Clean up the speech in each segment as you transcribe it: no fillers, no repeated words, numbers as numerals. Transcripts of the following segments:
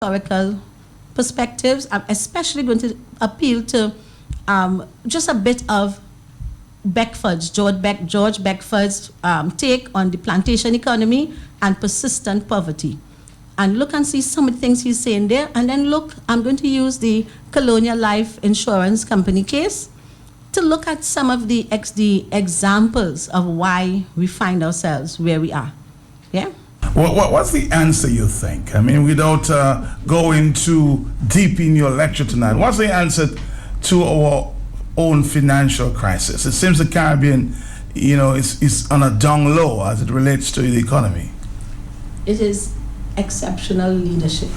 historical perspectives. I'm especially going to appeal to just a bit of George Beckford's take on the plantation economy and persistent poverty. And look and see some of the things he's saying there. And then look, I'm going to use the Colonial Life Insurance Company case to look at some of the examples of why we find ourselves where we are. Yeah? What's the answer, you think? I mean, without going too deep in your lecture tonight, what's the answer to our own financial crisis? It seems the Caribbean, is on a down low as it relates to the economy. It is exceptional leadership.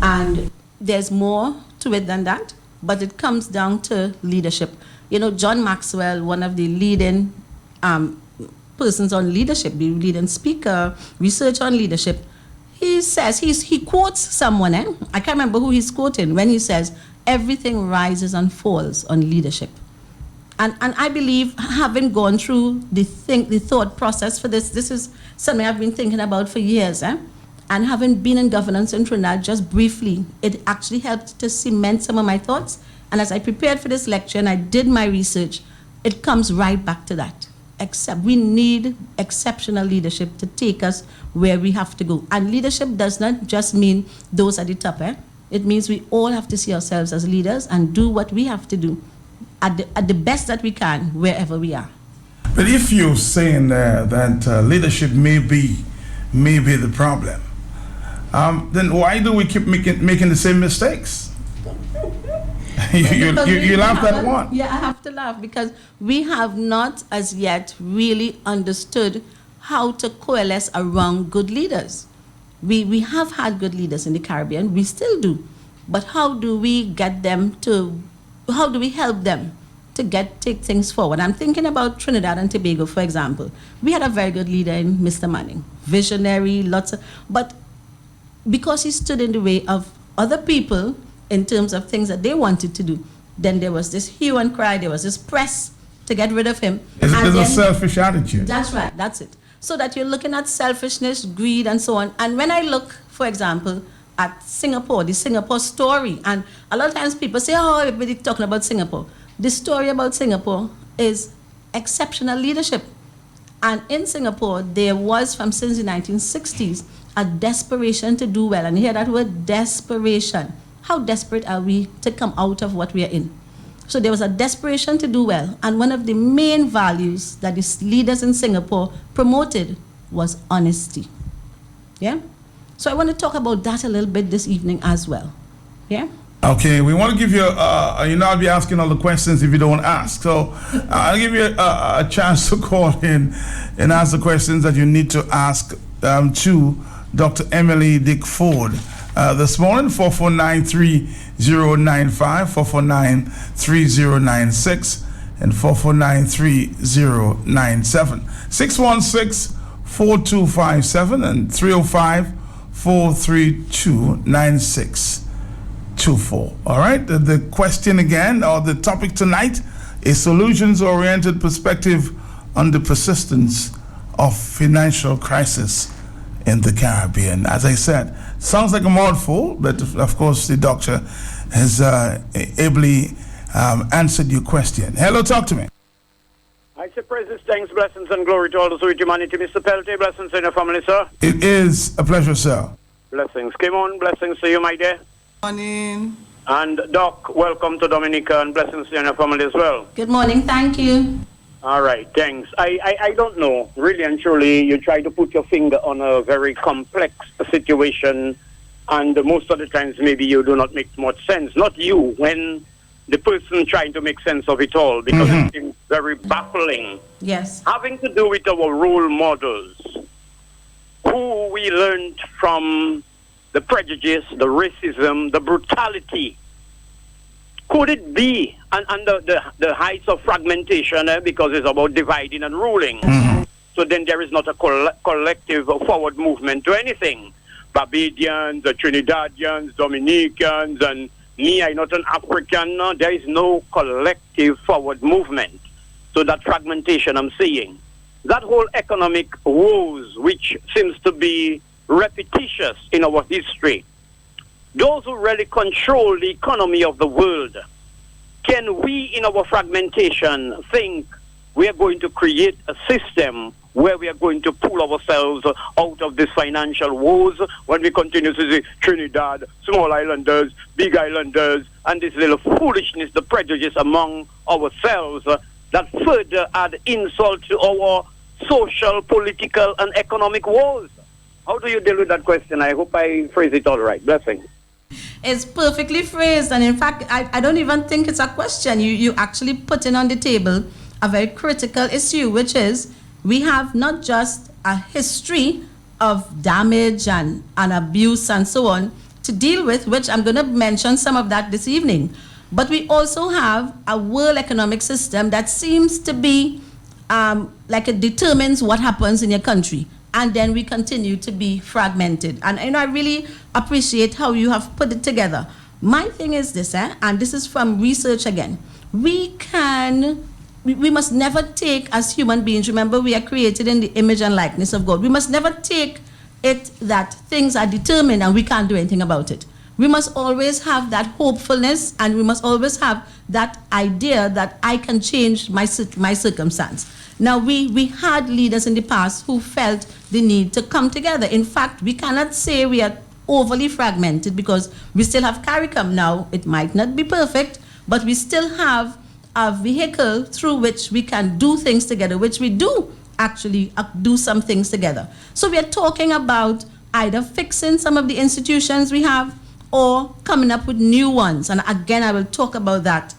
And there's more to it than that, but it comes down to leadership. John Maxwell, one of the leading persons on leadership, the leading speaker, research on leadership, he says, he quotes someone, I can't remember who he's quoting, when he says, everything rises and falls on leadership. And I believe, having gone through the thought process for this is something I've been thinking about for years, and having been in governance in Trinidad just briefly, it actually helped to cement some of my thoughts. And as I prepared for this lecture and I did my research, it comes right back to that. Except we need exceptional leadership to take us where we have to go. And leadership does not just mean those at the top. It means we all have to see ourselves as leaders and do what we have to do at the best that we can wherever we are. But if you're saying that leadership may be the problem, then why do we keep making the same mistakes? you laughed at one. Yeah, I have to laugh because we have not as yet really understood how to coalesce around good leaders. We have had good leaders in the Caribbean, we still do. But how do we help them to take things forward? I'm thinking about Trinidad and Tobago, for example. We had a very good leader in Mr. Manning, visionary, but because he stood in the way of other people in terms of things that they wanted to do, then there was this hue and cry, there was this press to get rid of him. It's a selfish attitude. That's right, that's it. So that you're looking at selfishness, greed, and so on. And when I look, for example, at Singapore, the Singapore story, and a lot of times people say, oh, everybody's talking about Singapore. The story about Singapore is exceptional leadership. And in Singapore, there was, since the 1960s, a desperation to do well. And you hear that word, desperation. How desperate are we to come out of what we are in? So there was a desperation to do well. And one of the main values that the leaders in Singapore promoted was honesty. Yeah? So I want to talk about that a little bit this evening as well. Yeah? Okay, we want to give you, I'll be asking all the questions if you don't ask. So I'll give you a chance to call in and ask the questions that you need to ask to Dr. Emily Dick Ford. This morning, 449-3095, 449-3096, and 449-3097. 616-4257 and 305-432-9624. All right, the question again, or the topic tonight, is solutions-oriented perspective on the persistence of financial crisis in the Caribbean. As I said, sounds like a mouthful, but of course the doctor has ably answered your question. Hello, talk to me. I say praises, thanks, blessings, and glory to all those with humanity. Mr. Peltier, blessings to your family, sir. It is a pleasure, sir. Blessings. Come on, blessings to you, my dear. Morning. And Doc, welcome to Dominica, and blessings to your family as well. Good morning, thank you. All right, thanks. I don't know, really and truly, you try to put your finger on a very complex situation, and most of the times maybe you do not make much sense. Not you, when the person trying to make sense of it all, because it seems very baffling. Yes. Having to do with our role models, who we learned from the prejudice, the racism, the brutality. Could it be, and the heights of fragmentation, because it's about dividing and ruling. So then there is not a collective forward movement to anything. Barbadians, the Trinidadians, Dominicans, and me, I'm not an African. No, there is no collective forward movement. So that fragmentation I'm seeing. That whole economic woes, which seems to be repetitious in our history, those who really control the economy of the world, can we in our fragmentation think we are going to create a system where we are going to pull ourselves out of these financial woes when we continue to see Trinidad, small islanders, big islanders, and this little foolishness, the prejudice among ourselves that further add insult to our social, political, and economic woes? How do you deal with that question? I hope I phrase it all right. Blessings. It's perfectly phrased, and in fact, I don't even think it's a question. You actually putting on the table a very critical issue, which is we have not just a history of damage and abuse and so on to deal with, which I'm going to mention some of that this evening, but we also have a world economic system that seems to be like it determines what happens in your country. And then we continue to be fragmented. And I really appreciate how you have put it together. My thing is this, and this is from research again. We must never take, as human beings, remember we are created in the image and likeness of God. We must never take it that things are determined and we can't do anything about it. We must always have that hopefulness, and we must always have that idea that I can change my circumstance. Now, we had leaders in the past who felt the need to come together. In fact, we cannot say we are overly fragmented because we still have CARICOM now. It might not be perfect, but we still have a vehicle through which we can do things together, which we do actually do some things together. So we are talking about either fixing some of the institutions we have or coming up with new ones. And again, I will talk about that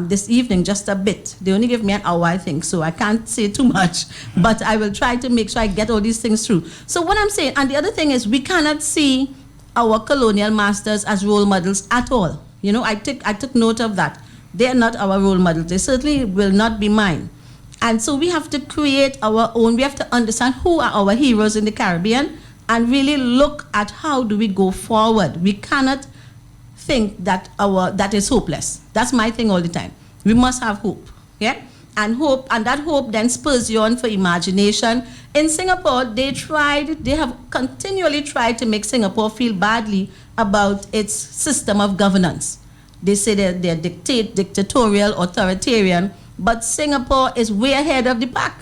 this evening just a bit. They only give me an hour, I think, so I can't say too much, but I will try to make sure I get all these things through. So what I'm saying, and the other thing is, we cannot see our colonial masters as role models at all. You know, I took note of that. They are not our role models. They certainly will not be mine. And so we have to create our own. We have to understand who are our heroes in the Caribbean and really look at how do we go forward. We cannot think that that is hopeless. That's my thing all the time. We must have hope, yeah? And that hope then spurs you on for imagination. In Singapore, they have continually tried to make Singapore feel badly about its system of governance. They say they're dictatorial, authoritarian, but Singapore is way ahead of the pack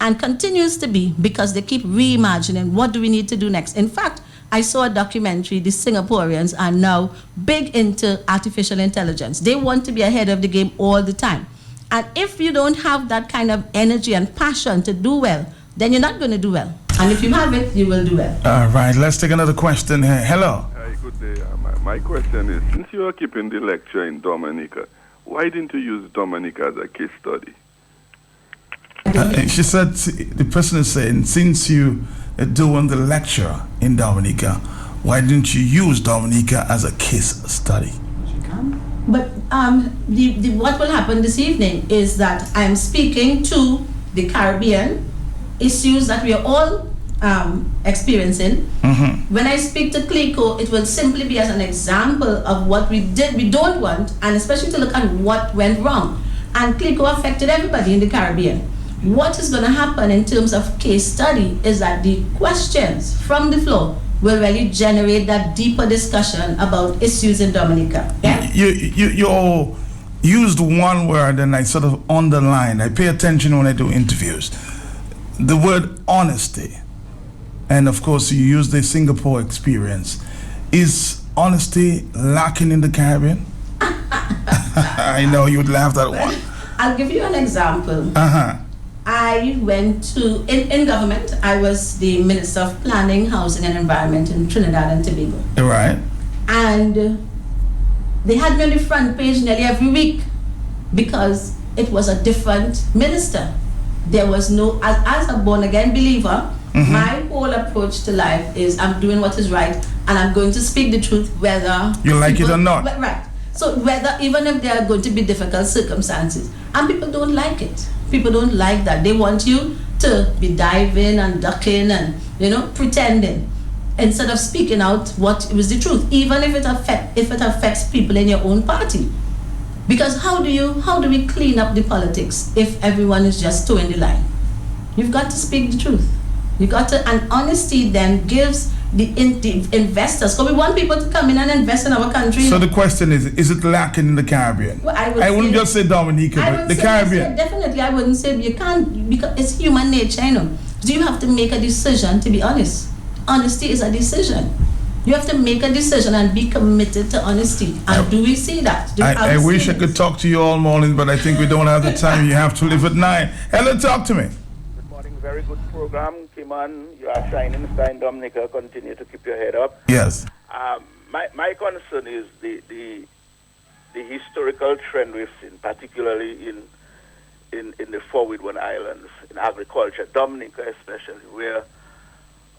and continues to be because they keep reimagining what do we need to do next. In fact, I saw a documentary. The Singaporeans are now big into artificial intelligence. They want to be ahead of the game all the time. And if you don't have that kind of energy and passion to do well, then you're not going to do well. And if you have it, you will do well. All right, let's take another question here. Hello. Hi, good day. My question is, since you are keeping the lecture in Dominica, why didn't you use Dominica as a case study? She said, the person is saying, since you are doing the lecture in Dominica, why didn't you use Dominica as a case study? But what will happen this evening is that I'm speaking to the Caribbean issues that we are all experiencing. Mm-hmm. When I speak to CLICO, it will simply be as an example of what we don't want, and especially to look at what went wrong. And CLICO affected everybody in the Caribbean. What is going to happen in terms of case study is that the questions from the floor will really generate that deeper discussion about issues in Dominica. Yeah? You used one word and I sort of underline. I pay attention when I do interviews. The word honesty. And of course, you use the Singapore experience. Is honesty lacking in the Caribbean? I know you'd laugh at one. I'll give you an example. Uh-huh. I went to, in government, I was the Minister of Planning, Housing and Environment in Trinidad and Tobago. Right. And they had me on the front page nearly every week because it was a different minister. There was no, as a born-again believer, mm-hmm. My whole approach to life is I'm doing what is right and I'm going to speak the truth whether you like it or not. Right. So whether, even if there are going to be difficult circumstances, and people don't like it. People don't like that. They want you to be diving and ducking and, pretending instead of speaking out what was the truth, even if it affects people in your own party. Because how do we clean up the politics if everyone is just towing the line? You've got to speak the truth. You got to, and honesty then gives the investors. So we want people to come in and invest in our country. So the question is it lacking in the Caribbean? Well, I wouldn't just say Dominica, but the Caribbean. Definitely, I wouldn't say you can't, because it's human nature, you know. So you have to make a decision to be honest. Honesty is a decision. You have to make a decision and be committed to honesty. And do we see that? I wish I could talk to you all morning, but I think we don't have the time. You have to leave at 9. Hello, talk to me. Good morning. Very good program. Kimon, you are shining star in Dominica. Continue to keep your head up. Yes. My concern is the historical trend we've seen, particularly in the Four-Windward Islands, in agriculture, Dominica especially, where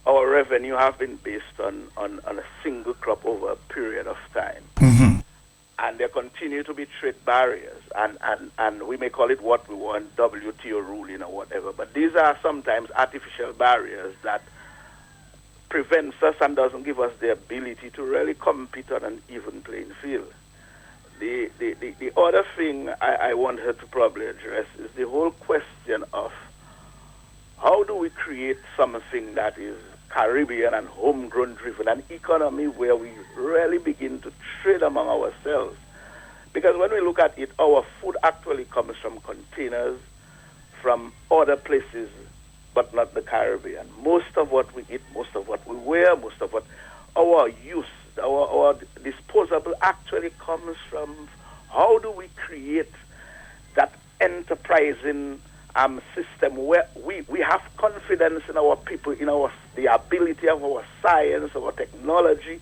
our revenue have been based on a single crop over a period of time. Mm-hmm. And there continue to be trade barriers, and we may call it what we want, WTO ruling or whatever, but these are sometimes artificial barriers that prevents us and doesn't give us the ability to really compete on an even playing field. The other thing I want her to probably address is the whole question of how do we create something that is Caribbean and homegrown driven, an economy where we really begin to trade among ourselves. Because when we look at it, our food actually comes from containers, from other places, but not the Caribbean. Most of what we eat, most of what we wear, most of what our use, our disposable actually comes from how do we create that enterprising system where we have confidence in our people, in the ability of our science, our technology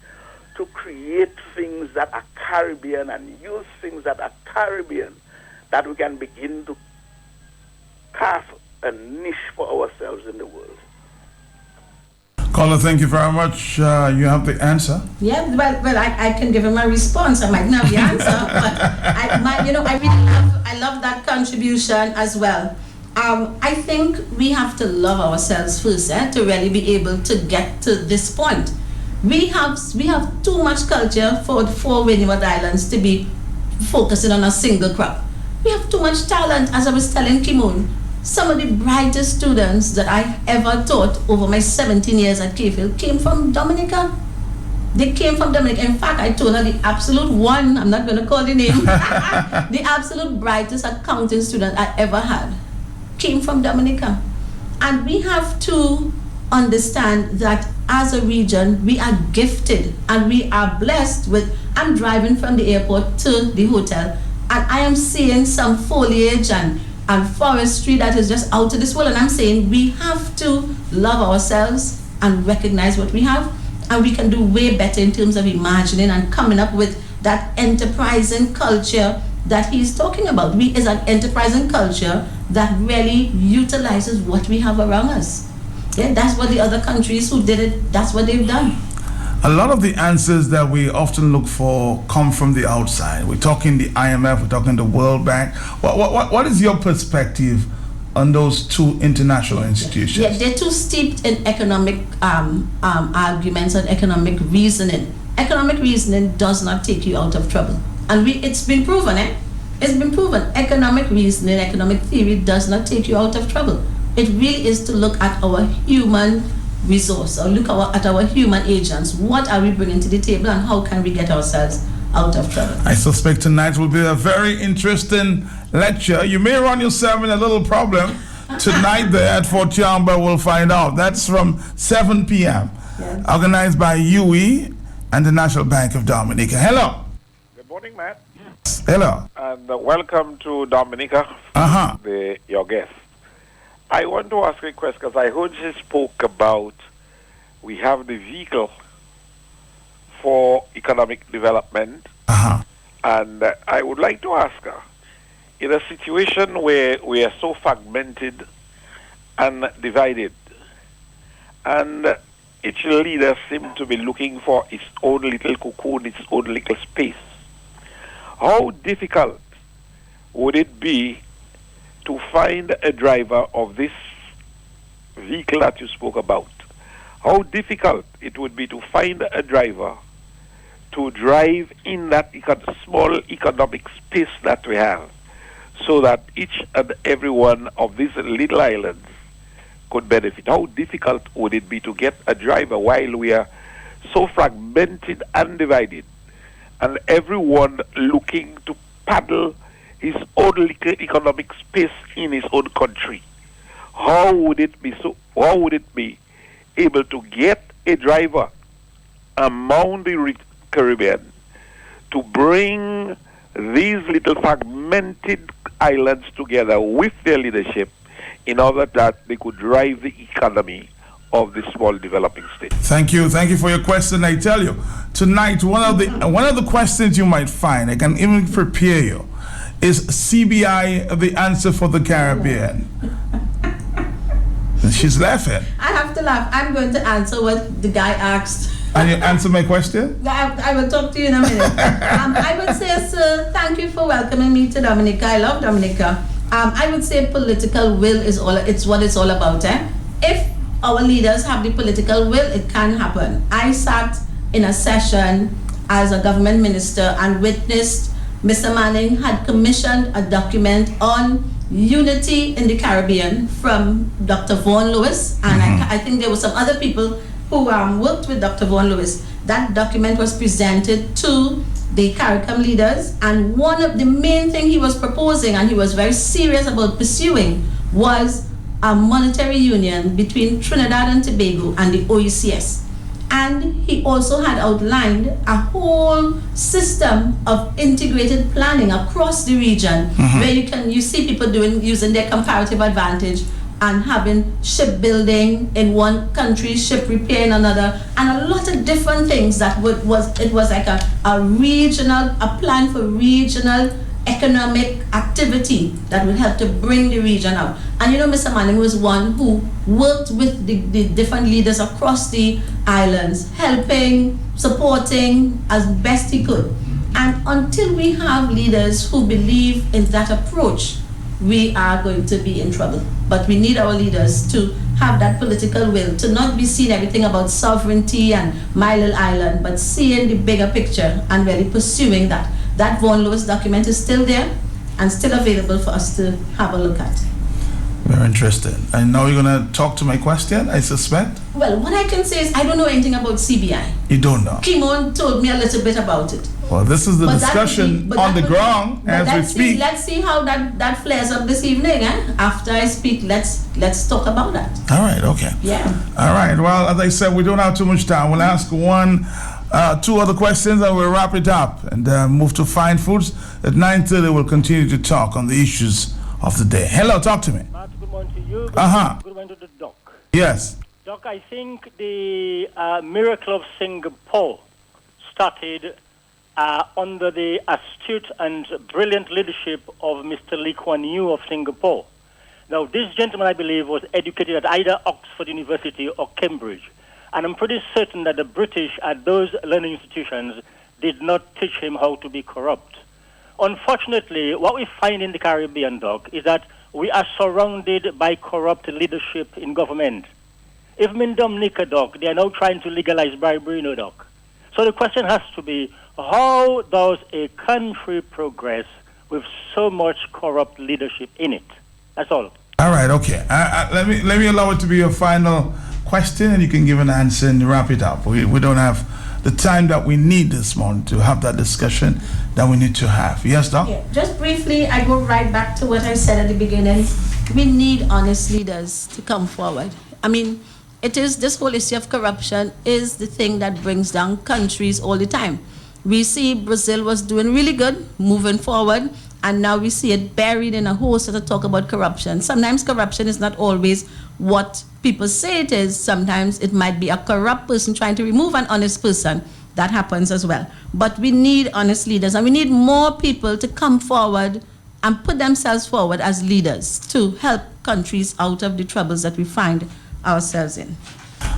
to create things that are Caribbean and use things that are Caribbean, that we can begin to carve a niche for ourselves in the world. Caller, thank you very much. You have the answer? Yeah, well, I can give him a response. I might not have the answer, but I love that contribution as well. I think we have to love ourselves first, to really be able to get to this point. We have too much culture for the Four-Windward Islands to be focusing on a single crop. We have too much talent, as I was telling Kimon. Some of the brightest students that I ever taught over my 17 years at Kayfield came from Dominica. They came from Dominica. In fact, I told her the absolute one, I'm not going to call the name, the absolute brightest accounting student I ever had came from Dominica. And we have to understand that as a region, we are gifted and we are blessed with, I'm driving from the airport to the hotel and I am seeing some foliage and forestry that is just out of this world. And I'm saying we have to love ourselves and recognize what we have, and we can do way better in terms of imagining and coming up with that enterprising culture that he's talking about. We is an enterprising culture that really utilizes what we have around us. Yeah, that's what the other countries who did it, that's what they've done. A lot of the answers that we often look for come from the outside. We're talking the IMF, we're talking the World Bank. What is your perspective on those two international institutions? Yeah, they're too steeped in economic arguments and economic reasoning. Economic reasoning does not take you out of trouble. And it's been proven, It's been proven. Economic reasoning, economic theory does not take you out of trouble. It really is to look at our human resource, or look at our human agents. What are we bringing to the table and how can we get ourselves out of trouble? I suspect tonight will be a very interesting lecture. You may run yourself in a little problem tonight there at Fort Young, but we'll find out. That's from 7 p.m. Yes. Organized by UE and the National Bank of Dominica. Hello. Good morning, Matt. Hello. And welcome to Dominica, your guest. I want to ask a question because I heard she spoke about we have the vehicle for economic development. And I would like to ask her, in a situation where we are so fragmented and divided, and each leader seems to be looking for its own little cocoon, its own little space, how difficult would it be to find a driver of this vehicle that you spoke about? How difficult it would be to find a driver to drive in that small economic space that we have, so that each and every one of these little islands could benefit. How difficult would it be to get a driver while we are so fragmented and divided, and everyone looking to paddle his own little economic space in his own country. How would it be able to get a driver among the Caribbean to bring these little fragmented islands together with their leadership in order that they could drive the economy of the small developing state? Thank you for your question. I tell you, tonight one of the questions you might find, I can even prepare you, is CBI the answer for the Caribbean? And she's laughing. I have to laugh. I'm going to answer what the guy asked. And you answer my question? I will talk to you in a minute. I would say, sir, thank you for welcoming me to Dominica. I love Dominica. I would say political will is what it's all about. If our leaders have the political will, it can happen. I sat in a session as a government minister and witnessed Mr. Manning had commissioned a document on unity in the Caribbean from Dr. Vaughan Lewis, and I think there were some other people who worked with Dr. Vaughan Lewis. That document was presented to the CARICOM leaders, and one of the main things he was proposing, and he was very serious about pursuing, was a monetary union between Trinidad and Tobago and the OECS. And he also had outlined a whole system of integrated planning across the region, where you see people using their comparative advantage and having shipbuilding in one country, ship repair in another, and a lot of different things that it was like a plan for regional economic activity that would help to bring the region out. And Mr. Manning was one who worked with the different leaders across the islands, helping, supporting as best he could. And until we have leaders who believe in that approach, we are going to be in trouble. But we need our leaders to have that political will, to not be seeing everything about sovereignty and my little island, but seeing the bigger picture and really pursuing that. That Vaughan Lewis document is still there and still available for us to have a look at. Very interesting. And now you're going to talk to my question, I suspect? Well, what I can say is I don't know anything about CBI. You don't know? Kimon told me a little bit about it. Well, this is the discussion on the ground as we speak. Let's see how that flares up this evening. After I speak, let's talk about that. All right, okay. Yeah. All right, well, as I said, we don't have too much time. We'll ask two other questions and we'll wrap it up and move to Fine Foods. At 9:30, we'll continue to talk on the issues of the day. Hello, talk to me. Good morning to you. Good morning to the doc. Yes. Doc, I think the miracle of Singapore started under the astute and brilliant leadership of Mr. Lee Kuan Yew of Singapore. Now, this gentleman, I believe, was educated at either Oxford University or Cambridge. And I'm pretty certain that the British at those learning institutions did not teach him how to be corrupt. Unfortunately, what we find in the Caribbean, Doc, is that we are surrounded by corrupt leadership in government. Even in Dominica, Doc, they are now trying to legalize bribery, Doc. So the question has to be, how does a country progress with so much corrupt leadership in it? That's all. All right, okay. Let me allow it to be your final question, and you can give an answer and wrap it up. We don't have the time that we need this morning to have that discussion that we need to have. Yes, Doc? Yeah, just briefly, I go right back to what I said at the beginning. We need honest leaders to come forward. I mean, this whole issue of corruption is the thing that brings down countries all the time. We see Brazil was doing really good, moving forward, and now we see it buried in a whole sort of talk about corruption. Sometimes corruption is not always what people say it is. Sometimes it might be a corrupt person trying to remove an honest person. That happens as well. But we need honest leaders, and we need more people to come forward and put themselves forward as leaders to help countries out of the troubles that we find ourselves in.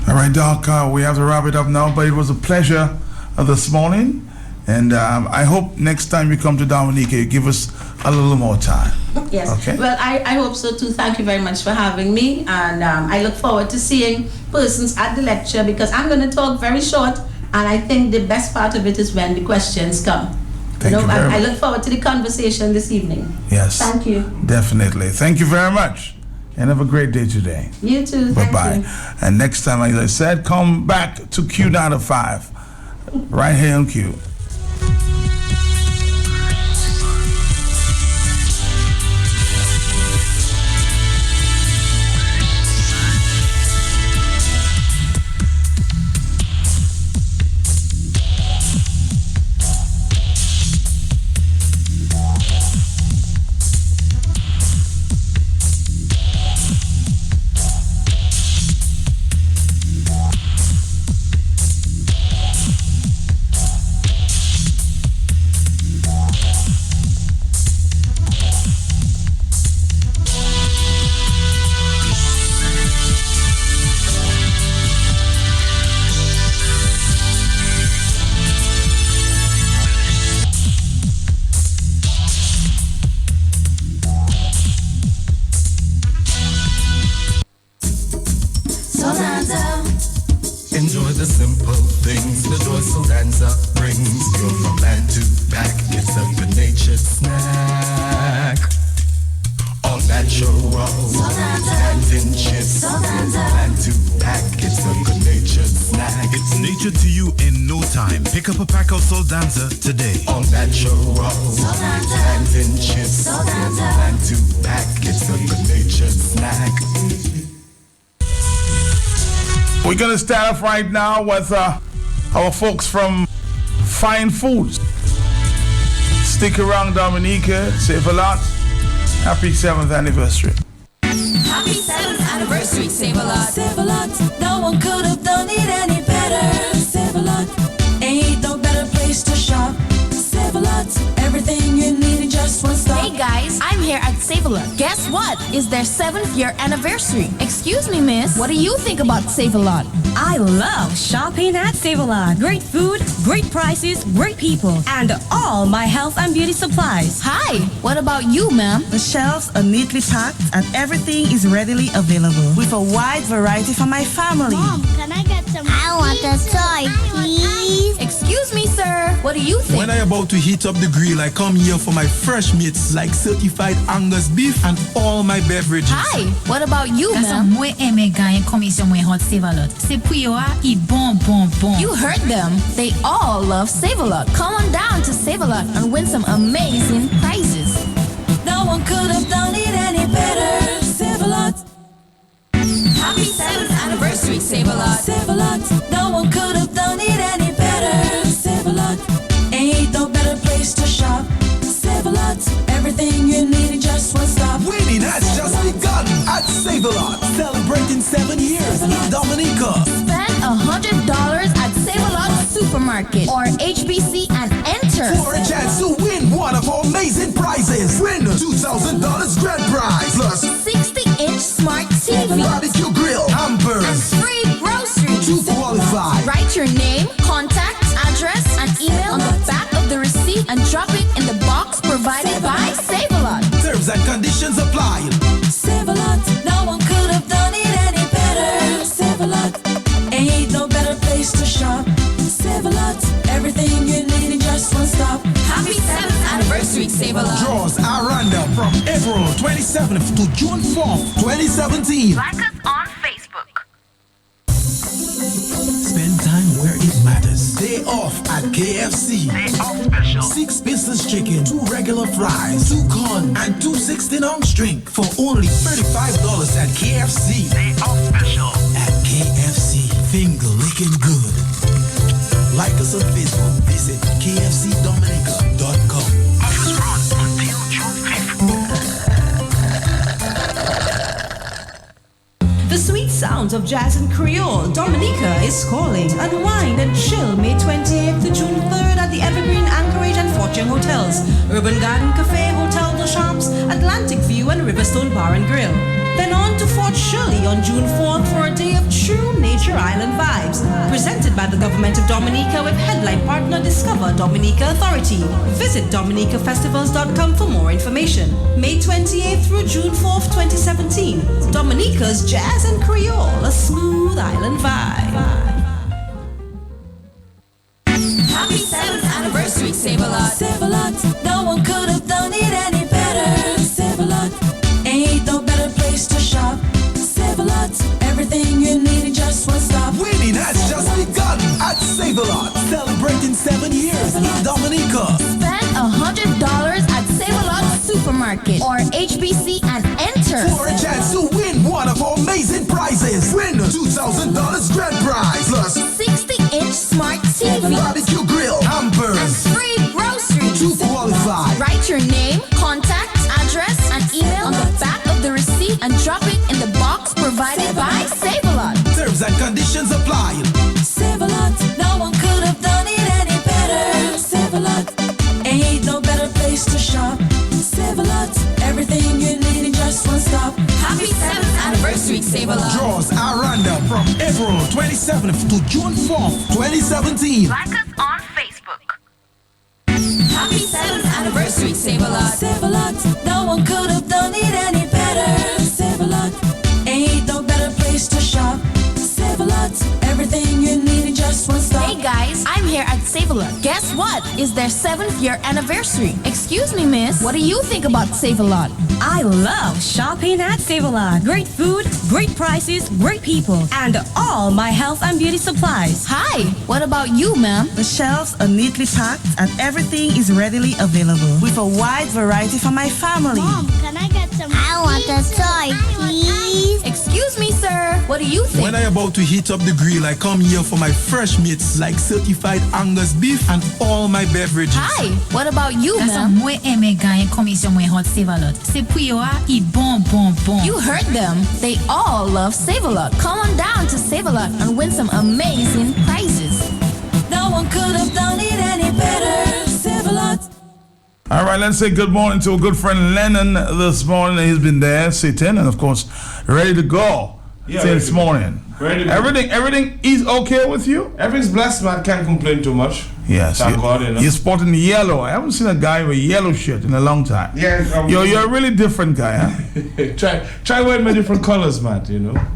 All right, Doc, we have to wrap it up now, but it was a pleasure this morning. And I hope next time you come to Dominica, you give us a little more time. Yes. Okay. Well, I hope so too. Thank you very much for having me. And I look forward to seeing persons at the lecture, because I'm going to talk very short. And I think the best part of it is when the questions come. Thank you very much. I look forward to the conversation this evening. Yes. Thank you. Definitely. Thank you very much. and have a great day today. You too. Bye-bye. And next time, like I said, come back to Q95 right here on Q. Enjoy the simple things the joy Soul Dancer brings. You're from land to back, it's a good natured snack. All natural, and in chips. Land to back, it's a good natured snack. It's nature to you in no time. Pick up a pack of Soul Dancer today. All natural, and in chips. Land to back, it's a good natured snack. We're going to start off right now with our folks from Fine Foods. Stick around, Dominica. Save a lot. Happy 7th anniversary. Happy 7th anniversary. Save a lot. Save a lot. No one could have done it any better. Save a lot. Ain't no better place to shop. Save a lot. Everything you need in just one stop. Hey guys, I'm here at Save-A-Lot. Guess what? It's their 7th year anniversary. Excuse me, miss. What do you think about Save-A-Lot? I love shopping at Save-A-Lot. Great food, great prices, great people, and all my health and beauty supplies. Hi, what about you, ma'am? The shelves are neatly packed and everything is readily available with a wide variety for my family. Mom, can I get some? I want a toy, please. Excuse me, sir. What do you think? When I about to heat up the grill, I come here for my fresh meats like certified Angus beef and all my beverages. Hi, what about you, ma'am? Moi aime gagner commission moi hot Save-A-Lot. C'est pour yo et bon. You heard them. They all love Save-A-Lot. Come on down to Save-A-Lot and win some amazing prizes. No one could have done it any better. Save-A-Lot. Happy 7th anniversary. Save-A-Lot. Save-A-Lot. No one could have done it any better. Save-A-Lot. Ain't no better place to shop. Save-A-Lot. Everything you need in just one stop. Winning has just begun at Save-A-Lot. Celebrating 7 years in Dominica. Spend $100 at Save-A-Lot Supermarket or HBC and enter. For a chance to win one of our amazing prizes. Win $2,000 grand prize plus 60-inch smart TV, barbecue grill, hampers, and free groceries. To qualify, write your name, contact, address, and email on the back of the receipt and drop it in the box provided by Save-A-Lot. Terms and conditions apply. Save-A-Lot. No one could have done it any better. Save-A-Lot. Ain't no better place to shop. Save-A-Lot. Everything you need in just one stop. Happy 7th anniversary, Save-A-Lot. Draws are random from April 27th to June 4th, 2017. Like us on Facebook. Spend time where it matters. Day off at KFC. Day off special. 6 pieces chicken, 2 regular fries, 2 corn, and 2 16-ounce drink for only $35 at KFC. Day off special. At KFC, finger licking good. Like us on Facebook. Visit kfcdominica.com. Offers run until June 5th. The sweet sounds of jazz and Creole, Dominica is calling. Unwind and chill May 28th to June 3rd at the Evergreen, Anchorage and Fortune Hotels, Urban Garden Cafe, Hotel de Champs, Atlantic View and Riverstone Bar and Grill. Then on to Fort Shirley on June 4th for a day of true Nature Island vibes. Presented by the Government of Dominica with headline partner Discover Dominica Authority. Visit dominicafestivals.com for more information. May 28th through June 4th, 2017. Dominica's Jazz and Creole, a smooth island vibe. Happy 7th anniversary, Save-A-Lot. Save-A-Lot. No one could have done it any better. Save-A-Lot. Ain't no better place to shop. Celebrating 7 years in Dominica. Spend $100 at Save-A-Lot Supermarket or HBC and enter For a chance to win one of our amazing prizes. Win $2,000 grand prize plus 60-inch smart TV, barbecue grill, hampers, and free groceries. To qualify, Write your name, contact, address, and email on the back of the receipt and drop it in the box provided by Save-A-Lot. terms and conditions apply. Save-A-Lot, no one could have done it any better. Save-A-Lot, ain't no better place to shop. Save-A-Lot, everything you need in just one stop. Happy 7th anniversary, Save-A-Lot. Draws are random from April 27th to June 4th, 2017. Like us on Facebook. Happy 7th anniversary, Save-A-Lot. Save-A-Lot, no one could have done it any better. Save-A-Lot, ain't no better place to shop. Save-A-Lot, everything you need in just one stop. Hey guys, I'm here at Save-A-Lot. Guess what? It's their 7th year anniversary. Excuse me, miss. What do you think about Save-A-Lot? I love shopping at Save-A-Lot. Great food, great prices, great people, and all my health and beauty supplies. Hi, what about you, ma'am? The shelves are neatly packed and everything is readily available with a wide variety for my family. Mom, can I get some? I want a toy, please. Excuse me, sir. What do you think? When I about to heat up the grill, I come here for my fresh meats like certified Angus beef and all my beverages. Hi, what about you, Kasa ma'am? mwen eme ganyen komisyon mwen hot Save-A-Lot. Se pou yo a, I bon. You heard them. They all love Save-A-Lot. Come on down to Save-A-Lot and win some amazing prizes. No one could have done it any better. Save-A-Lot. All right, let's say good morning to a good friend Lennon this morning. He's been there sitting and of course ready to go since morning. Everything is okay with you? Everything's blessed, man. Can't complain too much. Yes. Thank God, you know. You're sporting yellow. I haven't seen a guy with yellow shirt in a long time. Yeah, You're a really different guy, huh? try wearing my different colors, man. You know.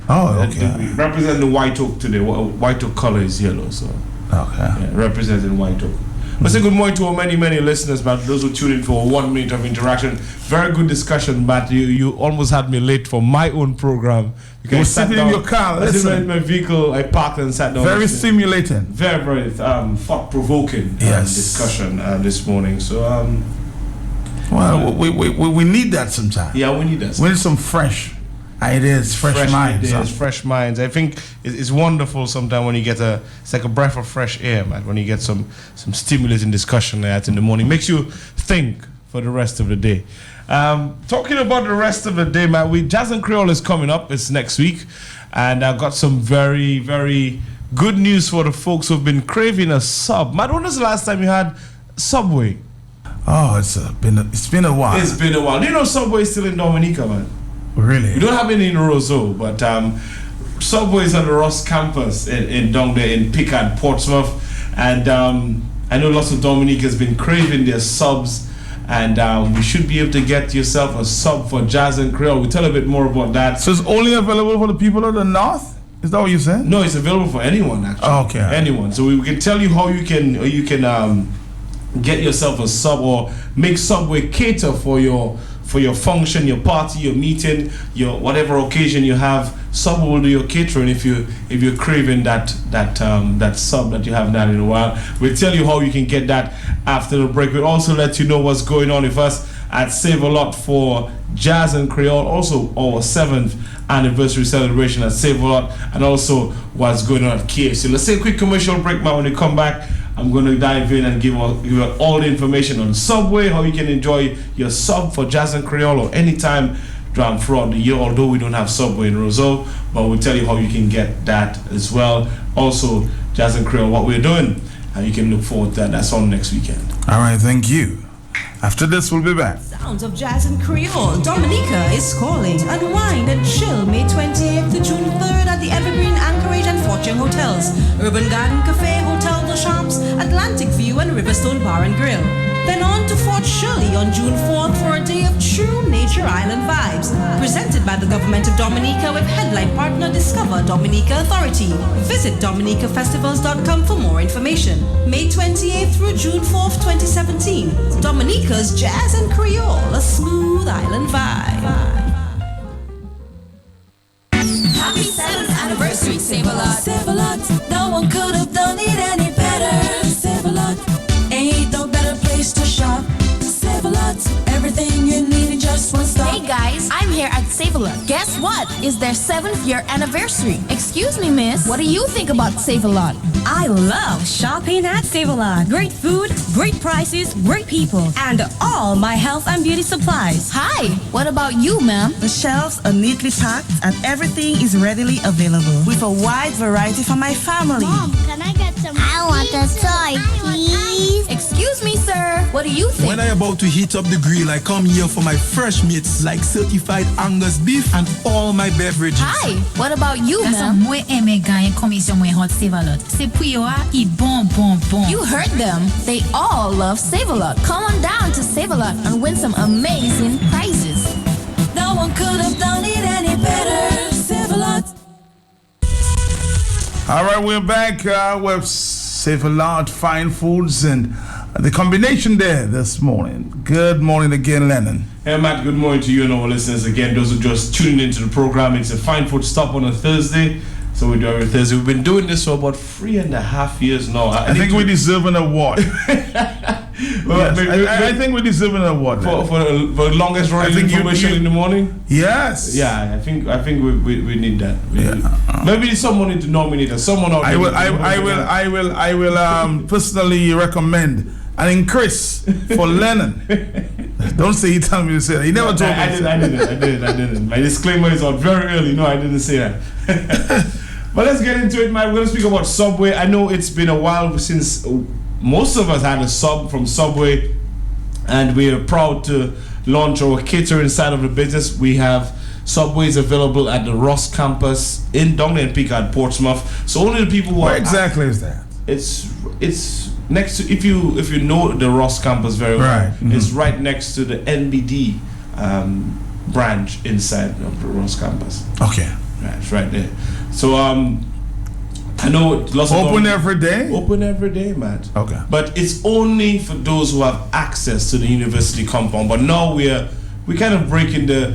Oh, okay. We represent the white oak today. White oak color is yellow, so. Okay. Yeah, representing white oak. But say good morning to our many listeners, man. Those who tune in for 1 minute of interaction. Very good discussion, Matt. You almost had me late for my own program. You were sitting in your car, I sat in my vehicle, I parked and sat down. Very stimulating. Very thought-provoking discussion this morning. So, well, we need that sometimes. Yeah, we need that. We need some fresh ideas, fresh minds. Ideas, fresh minds. I think it's wonderful sometimes when you get it's like a breath of fresh air, man. When you get some stimulating discussion like that in the morning, makes you think for the rest of the day. Talking about the rest of the day, man, Jazz and Creole is coming up. It's next week, and I've got some very, very good news for the folks who've been craving a sub. Man, when was the last time you had Subway? Oh, it's been a while. It's been a while. Do you know Subway is still in Dominica, man? Really? We don't have any in Roseau, but Subway is on the Ross campus in down there in Picard, Portsmouth, and I know lots of Dominicans been craving their subs. And we should be able to get yourself a sub for Jazz and Creole. We'll tell a bit more about that. So it's only available for the people of the north? Is that what you said? No, it's available for anyone actually. Oh, okay. Anyone. So we can tell you how you can get yourself a sub or make Subway cater for your function, your party, your meeting, your whatever occasion you have. Subway will do your catering if you're craving that sub that you haven't had in a while. We'll tell you how you can get that after the break. We'll also let you know what's going on with us at Save-A-Lot for Jazz and Creole, also our 7th anniversary celebration at Save-A-Lot, and also what's going on at KFC. Let's take a quick commercial break, man. When we come back, I'm going to dive in and give you all the information on Subway, how you can enjoy your sub for Jazz and Creole or anytime throughout the year, although we don't have Subway in Roseau, but we'll tell you how you can get that as well. Also, Jazz and Creole, what we're doing, and you can look forward to that. That's on next weekend. All right, thank you. After this, we'll be back. Sounds of Jazz and Creole. Dominica is calling. Unwind and chill May 28th to June 3rd at the Evergreen, Anchorage and Fortune Hotels, Urban Garden Cafe, Hotel de Champs, Atlantic View and Riverstone Bar and Grill. Then on to Fort Shirley on June 4th for a day of true Nature Island vibes. Presented by the Government of Dominica with headline partner Discover Dominica Authority. Visit dominicafestivals.com for more information. May 28th through June 4th, 2017. Dominica's Jazz and Creole, a smooth island vibe. Happy 7th anniversary, Save-A-Lot. Save-A-Lot, no one could have done it any better. here at Save-A-Lot. Guess what? It's their 7th year anniversary. Excuse me, miss. What do you think about Save-A-Lot? I love shopping at Save-A-Lot. Great food, great prices, great people, and all my health and beauty supplies. Hi, what about you, ma'am? The shelves are neatly packed and everything is readily available with a wide variety for my family. Mom, can I get some? I want a toy, please. Excuse me, sir. What do you think? When I about to heat up the grill, I come here for my fresh meats like certified Angus beef and all my beverages. Hi, what about you, That's ma'am? moi aime gagner commission moi hot Save-A-Lot. C'est pour yo i bon. You heard them. They all love Save-A-Lot. Come on down to Save-A-Lot and win some amazing prizes. No one could have done it any better. Save-A-Lot. All right, we're back with Save-A-Lot, Fine Foods, and the combination there this morning. Good morning again, Lennon. Hey, Matt, good morning to you and our listeners again. Those who just tuning into the program, it's a Fine Food Stop on a Thursday. So we do every Thursday. We've been doing this for about 3.5 years now. I think we deserve an award. Well, yes, I think we deserve an award for the longest running information in the morning. Yes. Yeah, I think we need that. Maybe someone need to nominate us. Someone out there. I will personally recommend an increase for Lennon. Don't say he told me to say that. He never told me. I didn't. My disclaimer is out very early. No, I didn't say that. But let's get into it, man. We're going to speak about Subway. I know it's been a while since most of us had a sub from Subway, and we are proud to launch our catering side of the business. We have Subways available at the Ross campus in Dongley Peak at Portsmouth. So only the people who Where exactly is that? It's next to, if you know the Ross campus very well, right. Mm-hmm. It's right next to the NBD branch inside of the Ross campus. Okay. Right, it's right there. So I know lots of open every day. Open every day, Matt. Okay. But it's only for those who have access to the university compound. But now we're kind of breaking the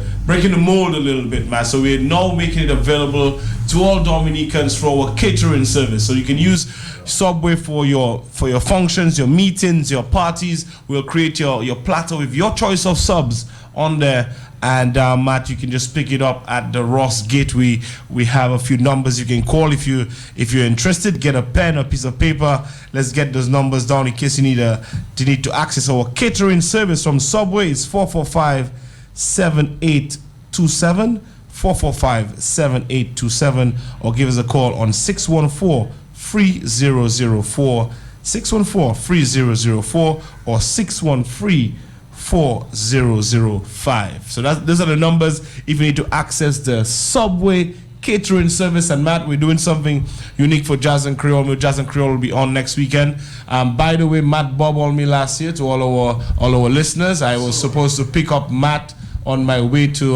mold a little bit, Matt. So we're now making it available to all Dominicans for our catering service. So you can use Subway for your functions, your meetings, your parties. We'll create your platter with your choice of subs on there. And Matt, you can just pick it up at the Ross Gate. We have a few numbers you can call if you're interested. Get a pen, a piece of paper. Let's get those numbers down in case you need to access our catering service from Subway. It's 445-7827, 445-7827, or give us a call on 614-3004, 614-3004, or 613-4005. So those are the numbers if you need to access the Subway catering service. And Matt, we're doing something unique for Jazz and Creole. Jazz and Creole will be on next weekend. By the way, Matt bobbed on me last year. To all our listeners, I was supposed to pick up Matt on my way to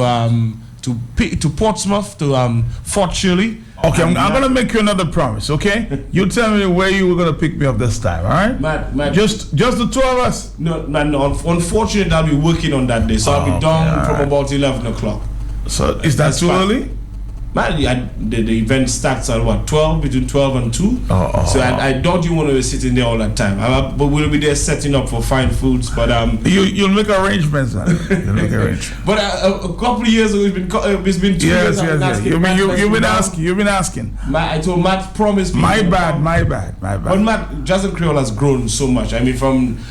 Portsmouth, to Fort Shirley. Okay, I'm gonna make you another promise. Okay, you tell me where you were gonna pick me up this time. All right, Matt. Just the two of us. No. Unfortunately, I'll be working on that day, so I'll be done from about 11 o'clock. So is that too early? Man, the event starts at what, 12, between 12 and 2. So I doubt you want to be sitting there all that time. But we'll be there setting up for fine foods. But you'll make arrangements. You'll make arrangements. But a couple of years ago, it's been 2 years. Yes. You've been asking. I told Matt, promise me. My bad. But Matt, Jazz and Creole has grown so much. I mean,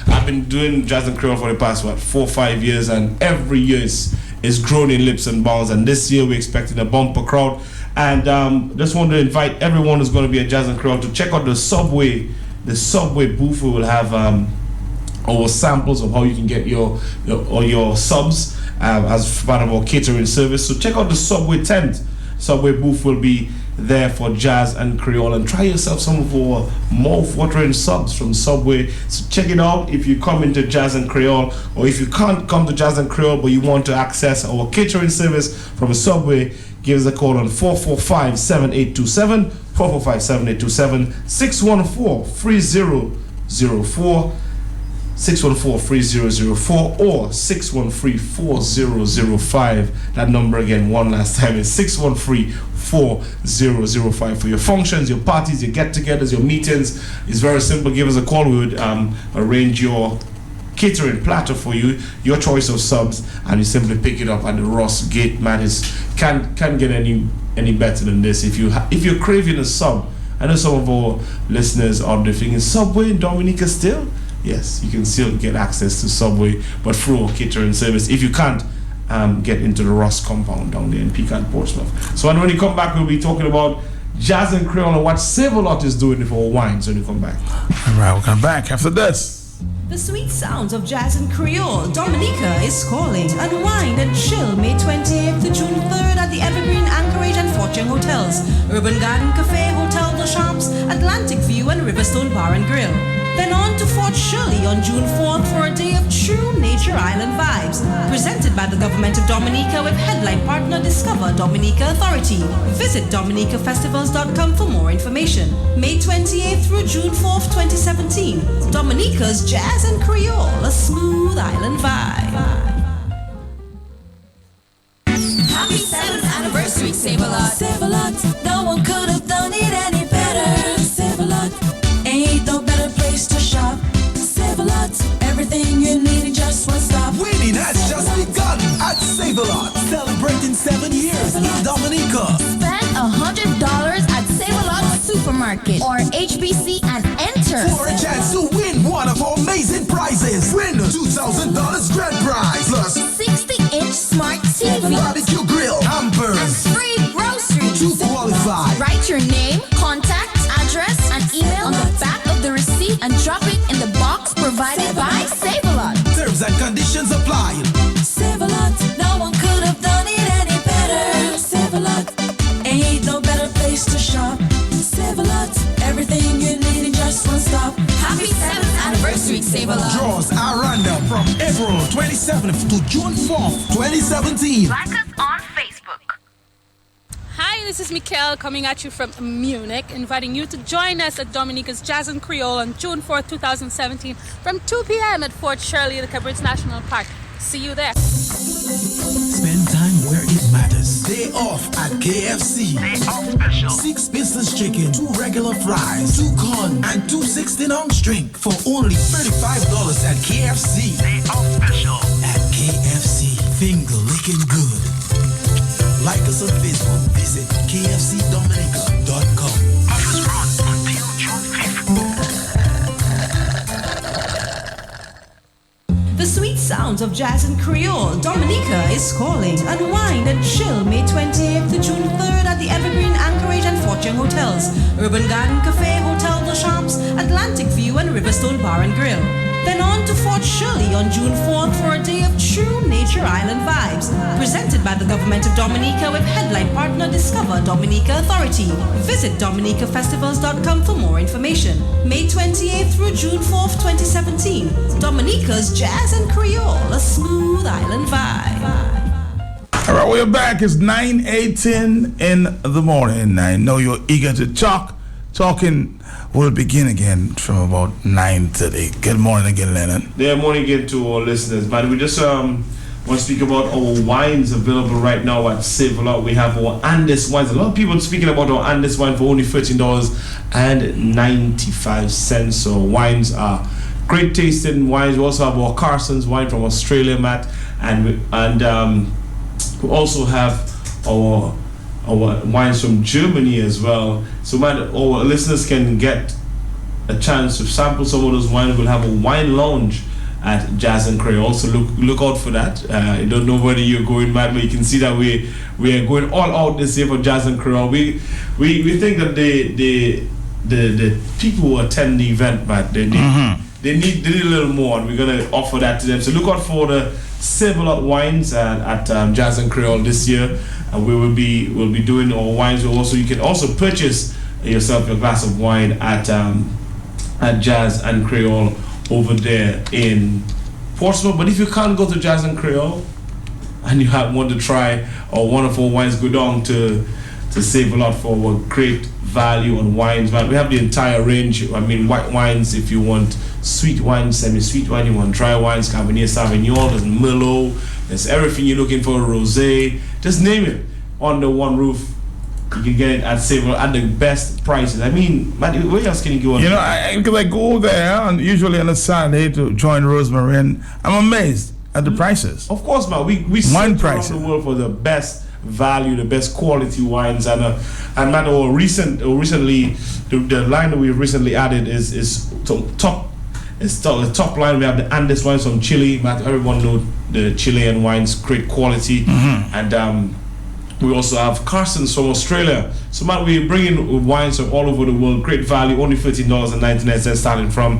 I've been doing Jazz and Creole for the past 4 or 5 years, and every year is grown in leaps and bounds. And this year we're expecting a bumper crowd. And just want to invite everyone who's going to be at Jazz and Creole to check out the Subway booth. We will have our samples of how you can get your subs as part of our catering service. So check out the Subway tent. Subway booth will be there for Jazz and Creole, and try yourself some of our mouth-watering subs from Subway. So check it out if you come into Jazz and Creole, or if you can't come to Jazz and Creole but you want to access our catering service from Subway, give us a call on 445-7827, 445-7827, 614-3004, 614-3004, or 613-4005. That number again one last time is 613-4005 for your functions, your parties, your get-togethers, your meetings. It's very simple. Give us a call. We would arrange your catering platter for you, your choice of subs, and you simply pick it up at the Ross Gate. Man, can't get any better than this. If you're craving a sub, I know some of our listeners are thinking Subway in Dominica still. Yes, you can still get access to Subway, but through our catering service. If you can't, get into the Ross compound down there in Pecan, Portsmouth. So when you come back, we'll be talking about Jazz and Creole and what Save-A-Lot is doing for wines when you come back. All right, we'll come back after this. The sweet sounds of jazz and Creole. Dominica is calling. Unwind and chill May 28th to June 3rd at the Evergreen, Anchorage and Fortune Hotels, Urban Garden Cafe, Hotel de Champs, Atlantic View and Riverstone Bar and Grill. Then on to Fort Shirley on June 4th for a day of true Nature Island vibes. Presented by the Government of Dominica with headline partner Discover Dominica Authority. Visit dominicafestivals.com for more information. May 28th through June 4th, 2017. Dominica's Jazz and Creole, a smooth island vibe. Happy 7th anniversary, Save-A-Lot. Save-A-Lot, no one could have done it any better. Save-A-Lot, ain't no better place to shop. Save-A-Lot, everything you need in just one stop. Winning has just begun at Save-A-Lot, celebrating 7 years in Dominica. Spend $100 at Save-A-Lot Supermarket or HBC and enter. For a chance to win one of our amazing prizes. Win $2,000 grand prize plus 60-inch smart TV, barbecue grill, hampers, and free groceries. To qualify, write your name, contact, address, and email on the back of the receipt and drop it in the box provided by Save-A-Lot. Terms and conditions apply. Save-A-Lot, no one could have done it any better. Save-A-Lot, ain't no better place to shop. Save-A-Lot, everything you need in just one stop. Happy 7th anniversary, Save-A-Lot. Draws are random from April 27th to June 4th, 2017. Like us on Facebook. Hi, this is Mikkel coming at you from Munich, inviting you to join us at Dominica's Jazz and Creole on June 4th, 2017 from 2 p.m. at Fort Shirley, the Cabrits National Park. See you there. Spend time where it matters. Day off at KFC. Day off special. 6 business chicken, 2 regular fries, 2 corn, and 2 16-ounce drink for only $35 at KFC. Day off special. At KFC, finger licking good. Like us on Facebook. Visit kfcdominica.com. Offers run until June 5th. The sweet sounds of jazz and Creole. Dominica is calling. Unwind and chill May 28th to June 3rd at the Evergreen, Anchorage and Fortune Hotels, Urban Garden Cafe, Hotel de Champs, Atlantic View and Riverstone Bar and Grill. Then on to Fort Shirley on June 4th for a day of true Nature Island vibes. Presented by the Government of Dominica with headline partner Discover Dominica Authority. Visit dominicafestivals.com for more information. May 28th through June 4th, 2017. Dominica's Jazz and Creole, a smooth island vibe. All right, we're back. It's 9:18 in the morning. I know you're eager to talk. Talking will begin again from about 9:30. Good morning again, Lennon. Good morning again to our listeners. But we just want to speak about our wines available right now at Save-A-Lot. We have our Andes wines. A lot of people speaking about our Andes wine for only $13.95. So wines are great tasting wines. We also have our Carson's wine from Australia, Matt, and we also have our wines from Germany as well. So Matt, our listeners can get a chance to sample some of those wines. We'll have a wine lounge at Jazz and Creole. So look out for that. I don't know whether you're going, Matt, but you can see that we are going all out this year for Jazz and Creole. We think that the people who attend the event, Matt, they need a little more, and we're going to offer that to them. So look out for the Save-A-Lot wines at Jazz and Creole this year. And we'll be doing our wines. You can also purchase yourself a glass of wine at Jazz and Creole over there in Portsmouth. But if you can't go to Jazz and Creole and you want to try one of our wines, go down to Save-A-Lot for our great value on wines. Man, we have the entire range. I mean, white wines if you want, sweet wine, semi-sweet wine, you want dry wines, Cabernet Sauvignon, there's Merlot, there's everything you're looking for, rosé, just name it, under one roof You can get it at Save-A-Lot at the best prices. I mean, man, where else can you go? You know, because I go there and usually on a Saturday to join Rosemary, and I'm amazed at the prices. Of course, man. We search around the world for the best value, the best quality wines, and man, recently the line that we recently added is top. It's the top line. We have the Andes wines from Chile. Man, everyone know the Chilean wines, great quality, and we also have Carson's from Australia. So, man, we're bringing wines from all over the world. Great value, only $13.99 starting from.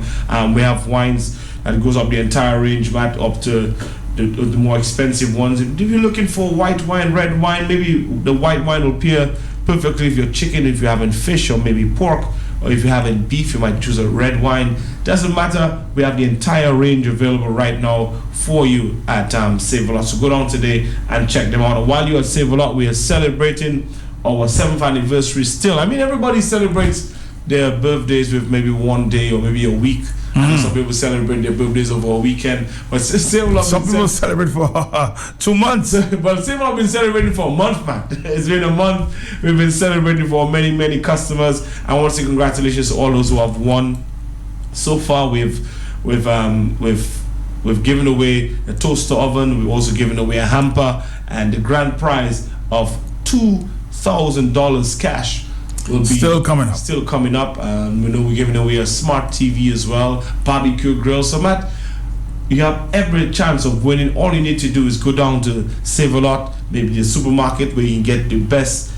We have wines that goes up the entire range, man, up to the more expensive ones. If you're looking for white wine, red wine, maybe the white wine will pair perfectly if you're chicken, if you're having fish, or maybe pork, or if you're having beef, you might choose a red wine. Doesn't matter. We have the entire range available right now for you at Save-A-Lot. So go down today and check them out. And while you're at Save-A-Lot, we are celebrating our 7th anniversary still. I mean, everybody celebrates their birthdays with maybe one day or maybe a week. I know some people celebrate their birthdays over a weekend, but Save-A-Lot. Some people celebrate for 2 months. But Save-A-Lot been celebrating for a month, man. It's been a month. We've been celebrating for many customers. I want to say congratulations to all those who have won. So far, we've given away a toaster oven. We've also given away a hamper, and the grand prize of $2,000 cash will be still coming up. We know we're giving away a smart TV as well, barbecue grill. So, Matt, you have every chance of winning. All you need to do is go down to Save-A-Lot, maybe the supermarket, where you can get your best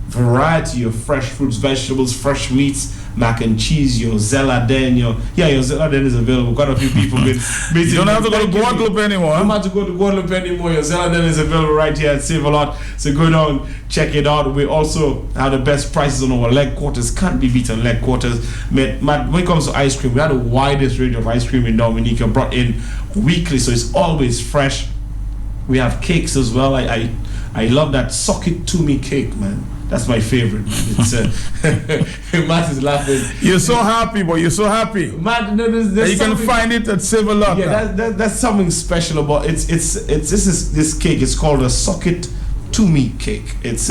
variety of fresh fruits, vegetables, fresh meats, mac and cheese, your Zeladen, your Zeladen is available. Quite a few people been busy. You don't have to go to Guadalupe anymore. You don't have to go to Guadalupe anymore. Your Zeladen is available right here at Save-A-Lot. So go down, check it out. We also have the best prices on our leg quarters. Can't be beaten leg quarters. Matt, when it comes to ice cream, we have the widest range of ice cream in Dominica, brought in weekly, so it's always fresh. We have cakes as well. I love that Sock It To Me cake, man. That's my favorite. It's Matt is laughing. You're so happy, boy. You're so happy. Matt, there's you can find it at Save-A-Lot. Yeah, that's something special about this cake. It's called a Sock It To Me cake. It's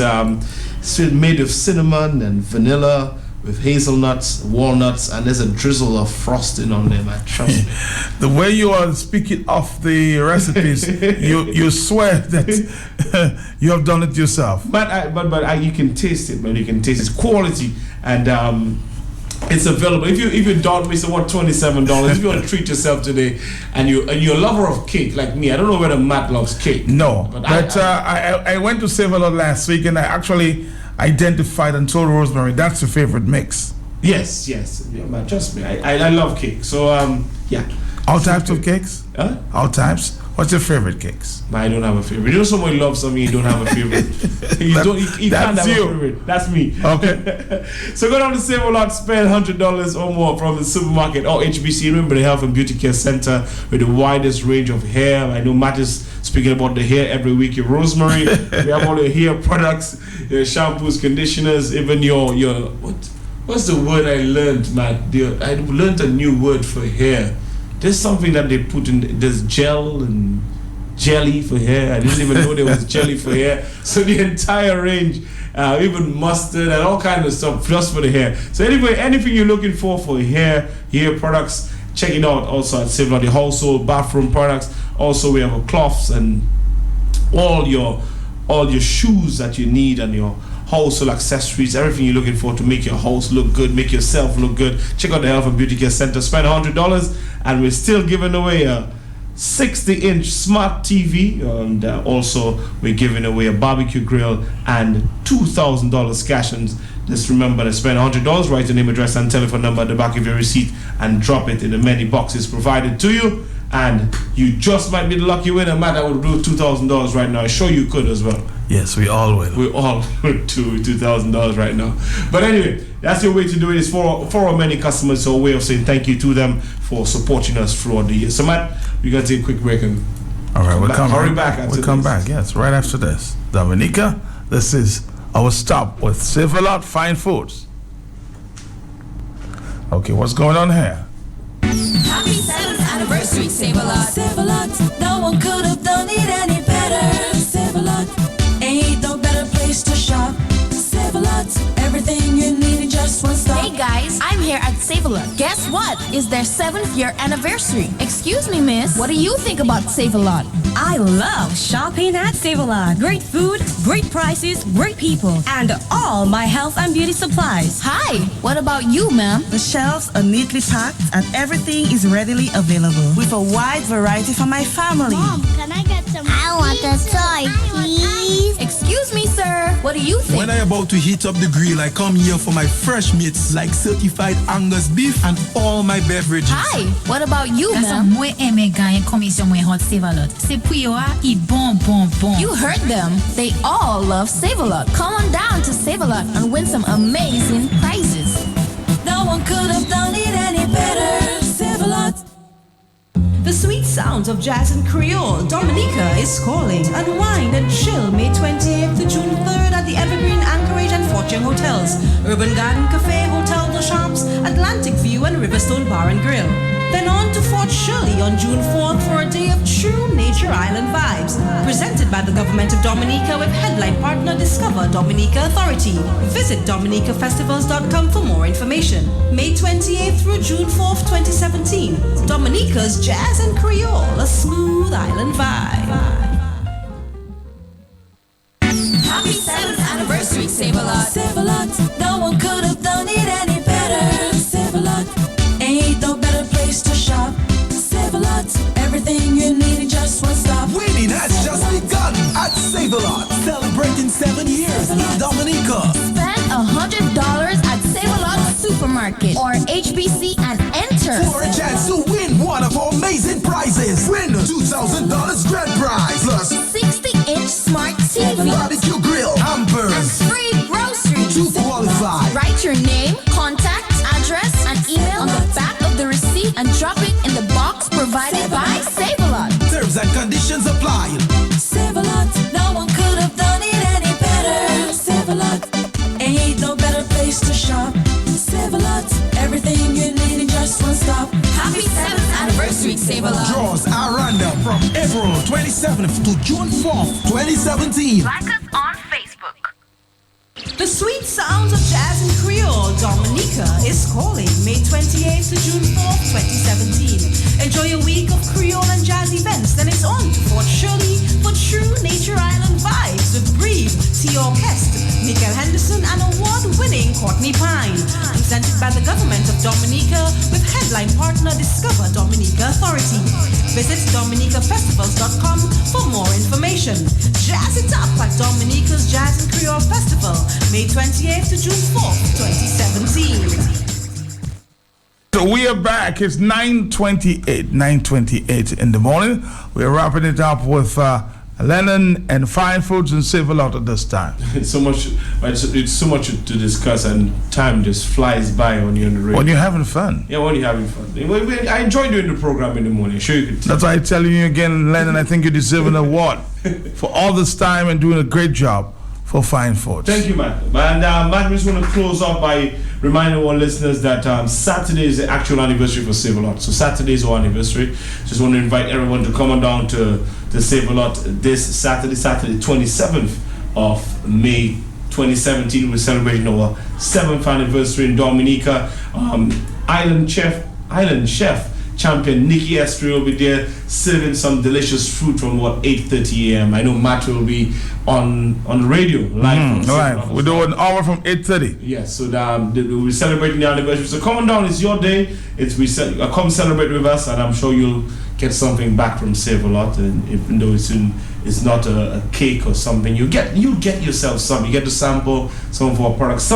made of cinnamon and vanilla with hazelnuts, walnuts, and there's a drizzle of frosting on there, man. Trust me. The way you are speaking of the recipes, you swear that you have done it yourself. But you can taste it, man. You can taste its quality, and it's available. If you don't miss what $27, if you want to treat yourself today, and you're a lover of cake like me, I don't know whether Matt loves cake. No, but I went to Save-A-Lot last week, and I actually identified and told Rosemary that's your favorite mix. Yes, yeah, man, trust me, I love cake. So yeah, all types of cakes. Huh? All types. What's your favorite cakes? I don't have a favorite. You know, someone loves something, you don't have a favorite. You can't have a favorite. That's me. Okay. So go down to Save-A-Lot, spend $100 or more from the supermarket or HBC. Remember, the Health and Beauty Care Center with the widest range of hair. I know Matt is speaking about the hair every week. Your Rosemary, we have all your hair products, your shampoos, conditioners, even your what's the word I learned, Matt? I learned a new word for hair. There's something that they put in. There's gel and jelly for hair. I didn't even know there was jelly for hair. So the entire range, even mustard and all kinds of stuff just for the hair. So anyway, anything you're looking for hair products, check it out. Also at Save-A-Lot, the household bathroom products. Also, we have cloths and all your shoes that you need and your household accessories, everything you're looking for to make your house look good, make yourself look good. Check out the Health and Beauty Care Center. Spend $100 and we're still giving away a 60-inch smart TV, and also we're giving away a barbecue grill and $2,000 cash. And just remember to spend $100, write your name, address and telephone number at the back of your receipt and drop it in the many boxes provided to you, and you just might be the lucky winner. Matt, I would do $2,000 right now. I'm sure you could as well. Yes, we all will. We all would do $2,000 right now. But anyway, that's your way to do it. It's for our many customers, so a way of saying thank you to them for supporting us throughout the year. So Matt, we're going to take a quick break and all right, we'll come back after this. We'll come back, yes, right after this. Dominica, this is our stop with Save-A-Lot Fine Foods. Okay, what's going on here? Happy 7th anniversary, Save-A-Lot. Save-A-Lot, no one could have done it any better. Save-A-Lot, ain't no better place to shop. is their 7th year anniversary. Excuse me, miss. What do you think about Save-A-Lot? I love shopping at Save-A-Lot. Great food, great prices, great people, and all my health and beauty supplies. Hi, what about you, ma'am? The shelves are neatly packed and everything is readily available with a wide variety for my family. Mom, can I get some? I want a toy, please. Excuse me, sir. What do you think? When I about to heat up the grill, I come here for my fresh meats like certified Angus beef and all my beverages. Hi, what about you, ma'am? Moi aime gagner commission moi hot Save-A-Lot. C'est pour yo a bon. You heard them. They all love Save-A-Lot. Come on down to Save-A-Lot and win some amazing prizes. No one could have done it any better. Save-A-Lot. The sweet sounds of jazz and Creole. Dominica is calling. Unwind and chill May 28th to June 3rd at the Evergreen, Anchorage and Fortune Hotels, Urban Garden Cafe, Hotel de Champs, Atlantic View and Riverstone Bar and Grill. Then on to Fort Shirley on June 4th for a day of true Nature Island vibes. Presented by the Government of Dominica with headline partner Discover Dominica Authority. Visit dominicafestivals.com for more information. May 28th through June 4th, 2017. Dominica's Jazz and Creole, a smooth island vibe. Happy 7th anniversary, Save-A-Lot. Save-A-Lot, no one could have done it any better. Save-A-Lot, ain't no better place to shop. Save-A-Lot, everything you need in just one stop. Winning has just begun at Save-A-Lot, celebrating 7 years in Dominica. Spend $100 at Save-A-Lot Supermarket or HBC and enter for a chance to win one of our amazing prizes. Win $2,000 grand prize plus 60-inch smart TV, barbecue grill, hampers, and free groceries. To qualify, write your name, contact, address, and email on the back of the receipt and drop it in the box provided by Save-A-Lot. Terms and conditions apply. Save-A-Lot, no one could have done it any better. Save-A-Lot, ain't no better place to shop. Save-A-Lot, everything you need in just one stop. Happy 7th anniversary, Save-A-Lot. Draws are random from April 27th to June 4th, 2017. Like us on Facebook. The sweet sounds of jazz and Creole. Dominica is calling May 28th to June 4th, 2017. Enjoy a week of Creole and jazz events. Then it's on to Fort Shirley for true Nature Island vibes with Breathe, Tea Orchestra, Michael Henderson, and award-winning Courtney Pine. Presented by the Government of Dominica with headline partner Discover Dominica Authority. Visit dominicafestivals.com for more information. Jazz it up at Dominica's Jazz and Creole Festival, May 28th to June 4th, 2017. So we are back. It's 9:28 in the morning. We're wrapping it up with Lennon and Fine Foods and Save-A-Lot at this time. It's so much to discuss, and time just flies by when you're on the radio. When you're having fun. Yeah, when you're having fun. I enjoy doing the program in the morning. Sure you can tell. That's why I'm telling you again, Lennon, I think you deserve an award for all this time and doing a great job for Fine Foods. Thank you, Matt. And Matt, we just want to close off by reminding our listeners that Saturday is the actual anniversary for Save-A-Lot. So Saturday is our anniversary. Just want to invite everyone to come on down to Save-A-Lot this Saturday 27th of May 2017. We're celebrating our 7th anniversary in Dominica. Island chef champion Nikki Estrie will be there serving some delicious food from 8:30 a.m. I know Matt will be on the radio live. Live. We'll do an hour from 8:30. Yes, so we're celebrating the anniversary. So come on down, it's your day. Come celebrate with us, and I'm sure you'll get something back from Save-A-Lot. And even though it's not a cake or something, you get yourself something. You get to sample some of our products.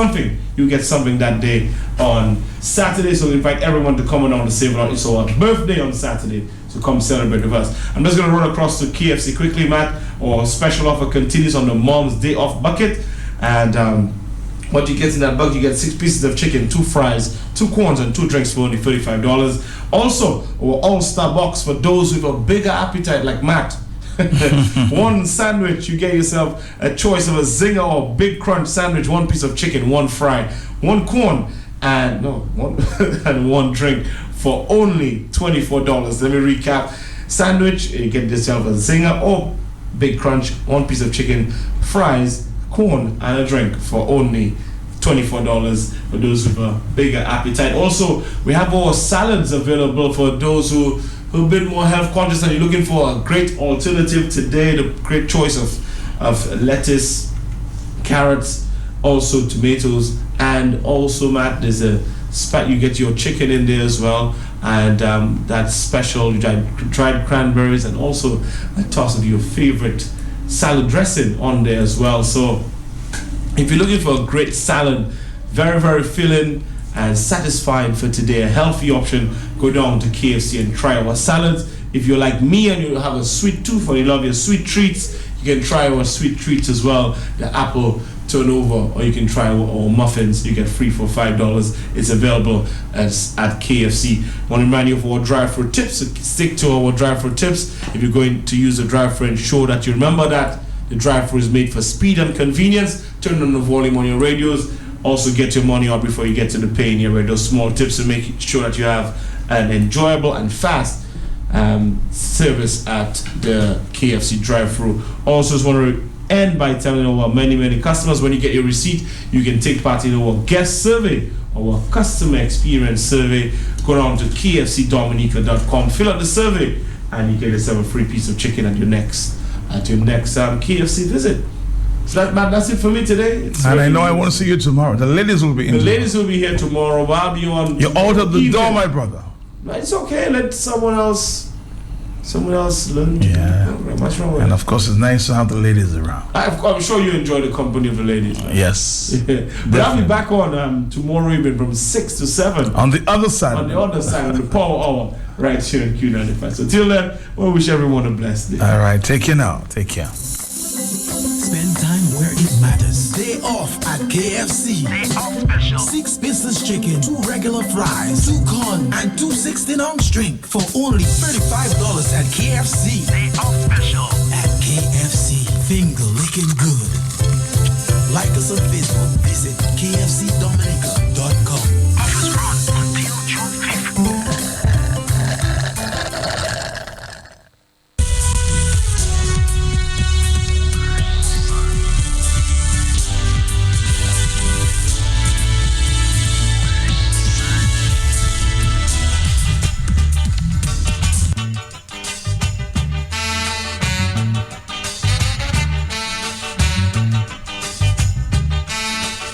You get something that day on Saturday. So we invite everyone to come on down to Save-A-Lot. It's our birthday on Saturday, so come celebrate with us. I'm just going to run across to KFC quickly, Matt. Our special offer continues on the Mom's Day Off bucket. And what you get in that bucket, you get 6 pieces of chicken, 2 fries, 2 corns, and 2 drinks for only $35. Also, our all-star box for those with a bigger appetite like Matt. 1 sandwich, you get yourself a choice of a Zinger or Big Crunch sandwich, 1 piece of chicken, 1 fry, 1 corn, and 1 drink for only $24. Let me recap. Sandwich, you get yourself a Zinger or Big Crunch, 1 piece of chicken, fries, corn, and a drink for only $24. $24 for those with a bigger appetite. Also, we have our salads available for those who a bit more health conscious and you're looking for a great alternative today. The great choice of lettuce, carrots, also tomatoes, and also, Matt, there's a you get your chicken in there as well, and that special dried cranberries, and also a toss of your favorite salad dressing on there as well. So if you're looking for a great salad, very, very filling and satisfying for today, a healthy option, go down to KFC and try our salads. If you're like me and you have a sweet tooth or you love your sweet treats, you can try our sweet treats as well, the apple turnover, or you can try our muffins. You get free for $5. It's available at KFC. I want to remind you of our drive-thru tips. Stick to our drive-thru tips. If you're going to use a drive-thru, ensure that you remember that the drive-thru is made for speed and convenience. Turn on the volume on your radios. Also, get your money out before you get to the pay in your radio. Small tips to make sure that you have an enjoyable and fast service at the KFC drive-thru. Also, just want to end by telling our many customers, when you get your receipt, you can take part in our guest survey, our customer experience survey. Go down to kfcdominica.com, fill out the survey, and you get yourself a free piece of chicken at your next KFC visit. So that's it for me today. And I know I want to see you tomorrow. The ladies will be in. The ladies will be here tomorrow. I'll be on. You're out of the door, my brother. It's okay. Let someone else learn. Yeah. What's wrong with And it? of course, it's nice to have the ladies around. I'm sure you enjoy the company of the ladies. Right? Yes. But I'll be back on tomorrow evening from 6 to 7. On the other side. On the other side of the power hour, right here in Q95. So till then, we wish everyone a blessed day. All right. Take care now. Take care. Spend time where it matters. Day off at KFC. Day off special. 6 business chicken, 2 regular fries, 2 corn, and 2 16-ounce drink for only $35 at KFC. Day off special. At KFC. Finger licking good. Like us on Facebook. Visit kfcdominica.com. Offers run until June 5th.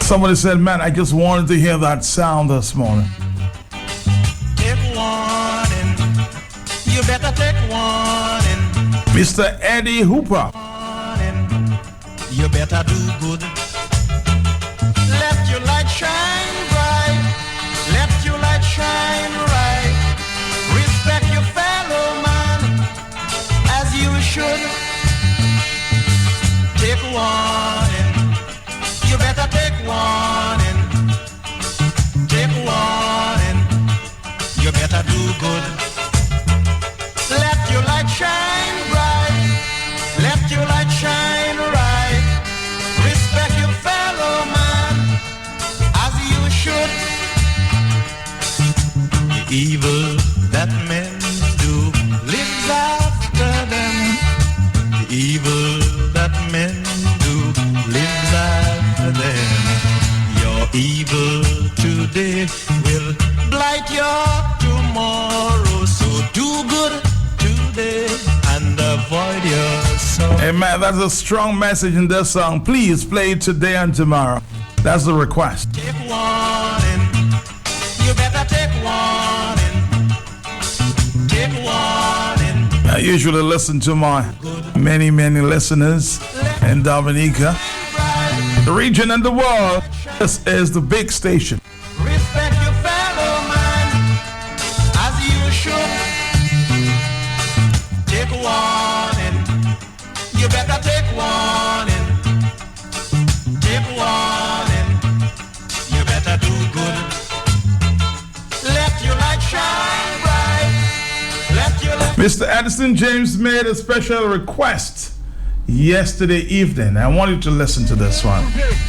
Somebody said, man, I just wanted to hear that sound this morning. Take warning. You better take warning. Mr. Eddie Hooper. You better do good. Let your light shine bright. Let your light shine right. Respect your fellow man as you should. Take warning. You better take warning. Take warning. You better do good. Let your light shine bright. Let your light shine right. Respect your fellow man as you should. The evil that men do lives after them. The evil that men do lives after them. Your evil today will blight your tomorrow. So do good today and avoid your sorrow. Hey man, that's a strong message in this song. Please play it today and tomorrow. That's the request. Take warning. You better take warning. Take warning. I usually listen to my many listeners in Dominica, the region and the world. This is the big station. Respect your fellow man as you should. Take warning. You better take warning. Take warning. You better do good. Let your light shine bright. Let your light. Mr. Addison James made a special request yesterday evening. I want you to listen to this one.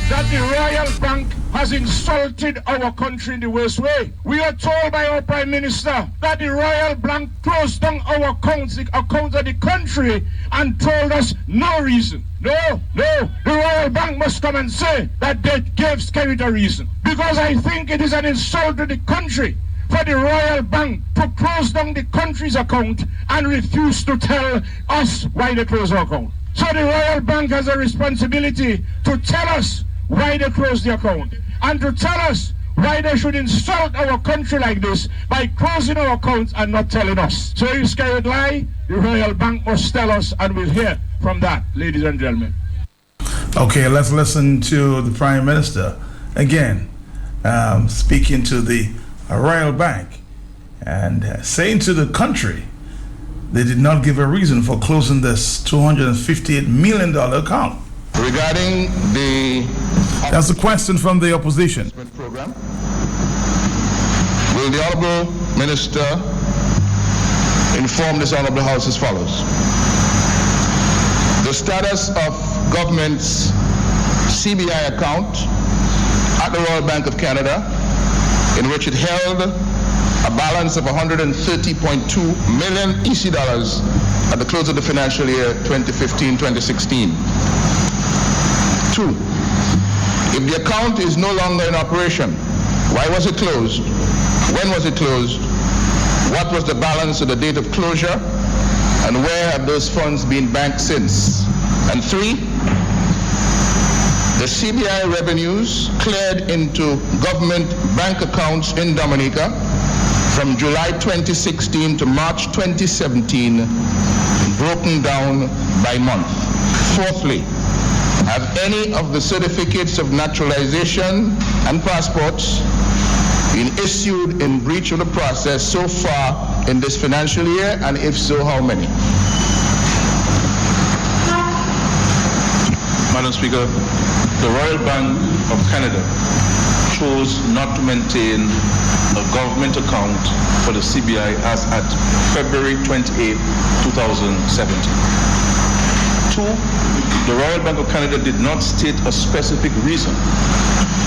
That the Royal Bank has insulted our country in the worst way. We are told by our Prime Minister that the Royal Bank closed down our accounts of the country and told us no reason. No, the Royal Bank must come and say that they gave Skerrit a reason. Because I think it is an insult to the country for the Royal Bank to close down the country's account and refuse to tell us why they closed our account. So the Royal Bank has a responsibility to tell us why they closed the account and to tell us why they should insult our country like this by closing our accounts and not telling us. So if Skerrit lie, the Royal Bank must tell us, and we'll hear from that, ladies and gentlemen. Okay, let's listen to the Prime Minister again, speaking to the Royal Bank and saying to the country they did not give a reason for closing this $258 million account. Regarding That's a question from the opposition. Program, will the Honorable Minister inform this Honorable House as follows? The status of government's CBI account at the Royal Bank of Canada, in which it held a balance of 130.2 million EC dollars at the close of the financial year 2015-2016. 2. If the account is no longer in operation, why was it closed? When was it closed? What was the balance at the date of closure? And where have those funds been banked since? And 3, the CBI revenues cleared into government bank accounts in Dominica from July 2016 to March 2017, broken down by month. Fourthly, have any of the certificates of naturalization and passports been issued in breach of the process so far in this financial year, and if so, how many? Madam Speaker, the Royal Bank of Canada chose not to maintain a government account for the CBI as at February 28, 2017. 2, the Royal Bank of Canada did not state a specific reason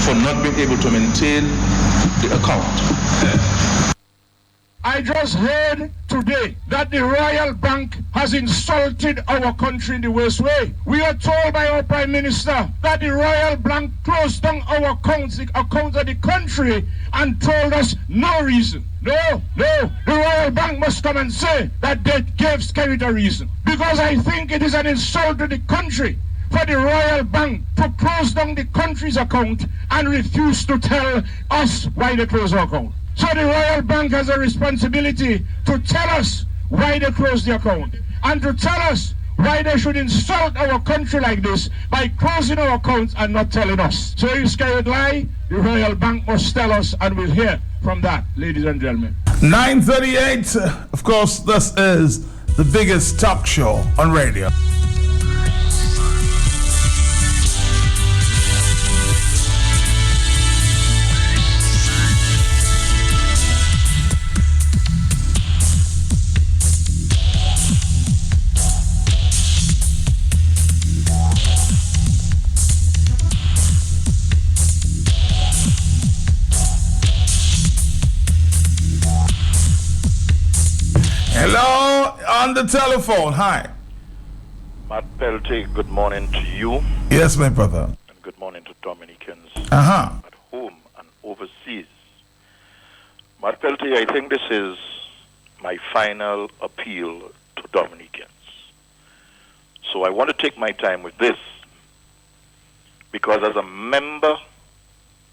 for not being able to maintain the account. I just heard today that the Royal Bank has insulted our country in the worst way. We are told by our Prime Minister that the Royal Bank closed down our accounts of the country and told us no reason. No, the Royal Bank must come and say that they gave Skerrit a reason. Because I think it is an insult to the country for the Royal Bank to close down the country's account and refuse to tell us why they closed our account. So the Royal Bank has a responsibility to tell us why they closed the account and to tell us why they should insult our country like this by closing our accounts and not telling us. So if Skerrit lie, the Royal Bank must tell us, and we'll hear from that, ladies and gentlemen. 9:38, of course, this is the biggest talk show on radio. Hello, on the telephone. Hi. Matt Pelty, good morning to you. Yes, my brother. And good morning to Dominicans at home and overseas. Matt Pelty, I think this is my final appeal to Dominicans. So I want to take my time with this because as a member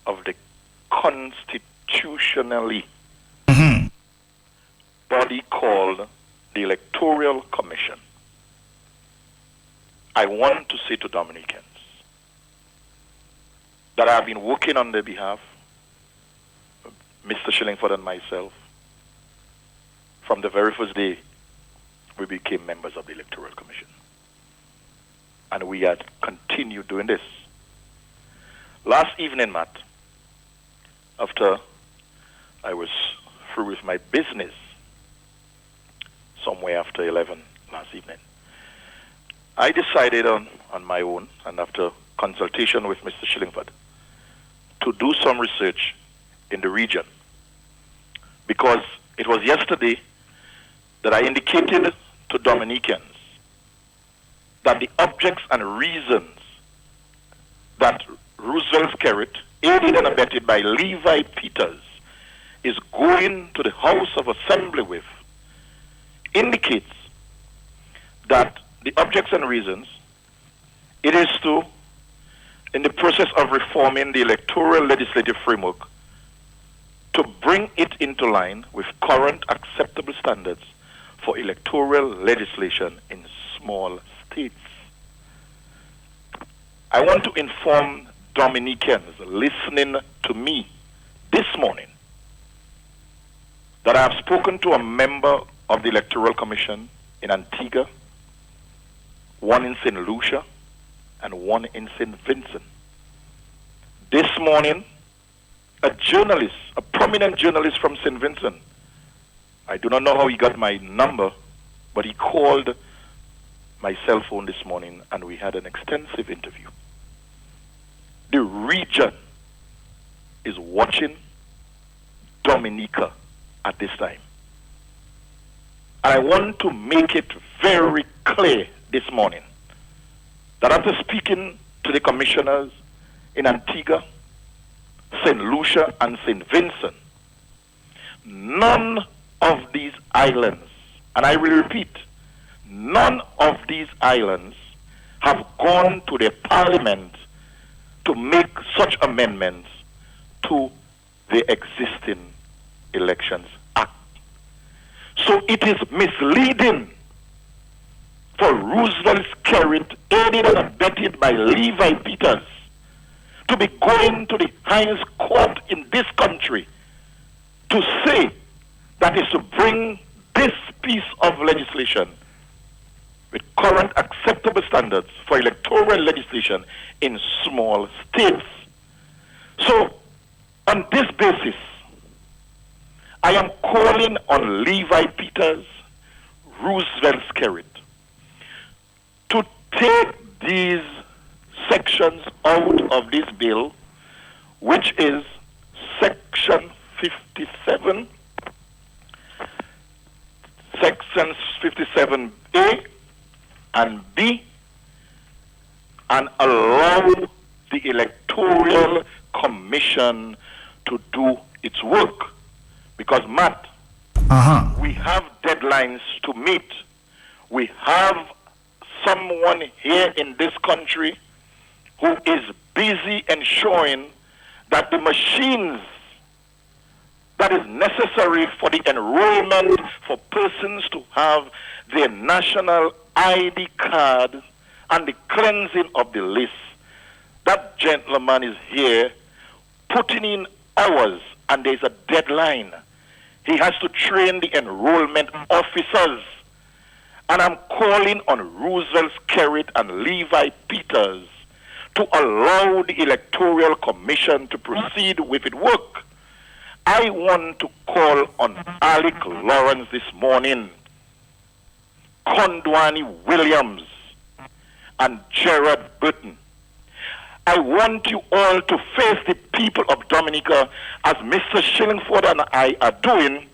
of the constitutionally body called the Electoral Commission, I want to say to Dominicans that I have been working on their behalf, Mr. Shillingford and myself, from the very first day we became members of the Electoral Commission. And we had continued doing this. Last evening, Matt, after I was through with my business, somewhere after 11 last evening, I decided on my own, and after consultation with Mr. Shillingford, to do some research in the region. Because it was yesterday that I indicated to Dominicans that the objects and reasons that Roosevelt Skerrit, aided and abetted by Levi Peters, is going to the House of Assembly with, indicates that the objects and reasons, it is to, in the process of reforming the electoral legislative framework, to bring it into line with current acceptable standards for electoral legislation in small states. I want to inform Dominicans listening to me this morning that I have spoken to a member of the Electoral Commission in Antigua, one in St. Lucia, and one in St. Vincent. This morning, a journalist, a prominent journalist from St. Vincent, I do not know how he got my number, but he called my cell phone this morning and we had an extensive interview. The region is watching Dominica at this time. And I want to make it very clear this morning that after speaking to the commissioners in Antigua, St. Lucia, and St. Vincent, none of these islands, and I will repeat, none of these islands have gone to the parliament to make such amendments to the existing Elections Act. So it is misleading for Roosevelt Skerrit, aided and abetted by Levi Peters, to be going to the highest court in this country to say that is to bring this piece of legislation with current acceptable standards for electoral legislation in small states. So, on this basis, I am calling on Levi Peters, Roosevelt Skerrit, to take these sections out of this bill, which is Section 57, Sections 57A and B, and allow the Electoral Commission to do its work. Because, Matt, we have deadlines to meet. We have someone here in this country who is busy ensuring that the machines that is necessary for the enrollment for persons to have their national ID card and the cleansing of the list, that gentleman is here putting in hours, and there's a deadline. He has to train the enrollment officers. And I'm calling on Roosevelt Skerrit and Levi Peters to allow the Electoral Commission to proceed with its work. I want to call on Alec Lawrence this morning, Kondwani Williams, and Gerard Burton. I want you all to face the people of Dominica as Mr. Shillingford and I are doing,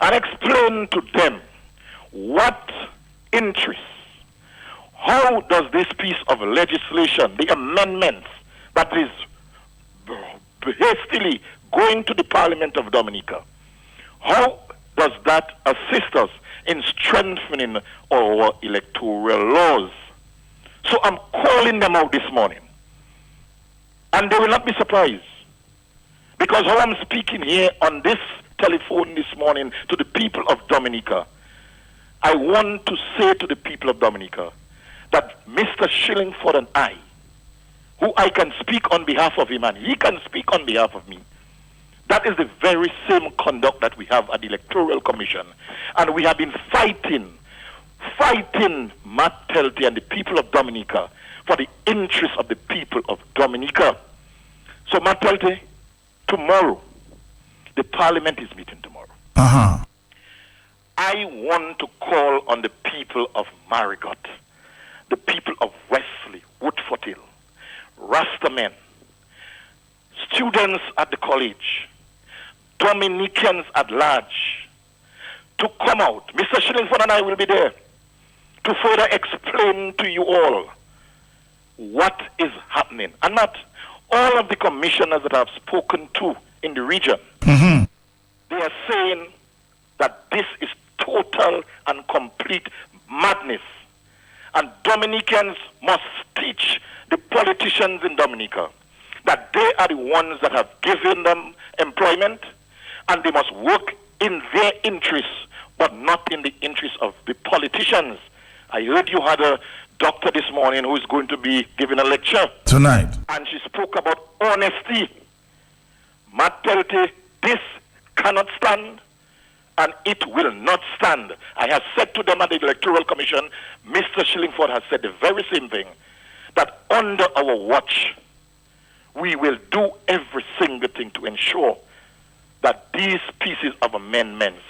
and explain to them what interests, how does this piece of legislation, the amendments that is hastily going to the Parliament of Dominica, how does that assist us in strengthening our electoral laws? So I'm calling them out this morning. And they will not be surprised. Because how I'm speaking here on this telephone this morning to the people of Dominica, I want to say to the people of Dominica that Mr. Shillingford and I, who I can speak on behalf of him and he can speak on behalf of me, that is the very same conduct that we have at the Electoral Commission. And we have been fighting Matt Telty and the people of Dominica for the interest of the people of Dominica. So, Matt Telty, tomorrow, the Parliament is meeting tomorrow. I want to call on the people of Marigot, the people of Wesley, Woodford Hill, Rastamen, students at the college, Dominicans at large, to come out. Mr. Shillingford and I will be there to further explain to you all what is happening. And not all of the commissioners that I've spoken to in the region, they are saying that this is total and complete madness. And Dominicans must teach the politicians in Dominica that they are the ones that have given them employment, and they must work in their interests, but not in the interests of the politicians. I heard you had a doctor this morning who is going to be giving a lecture tonight, and she spoke about honesty. Matt Pelty, this cannot stand, and it will not stand. I have said to them at the Electoral Commission, Mr. Shillingford has said the very same thing, that under our watch, we will do every single thing to ensure that these pieces of amendments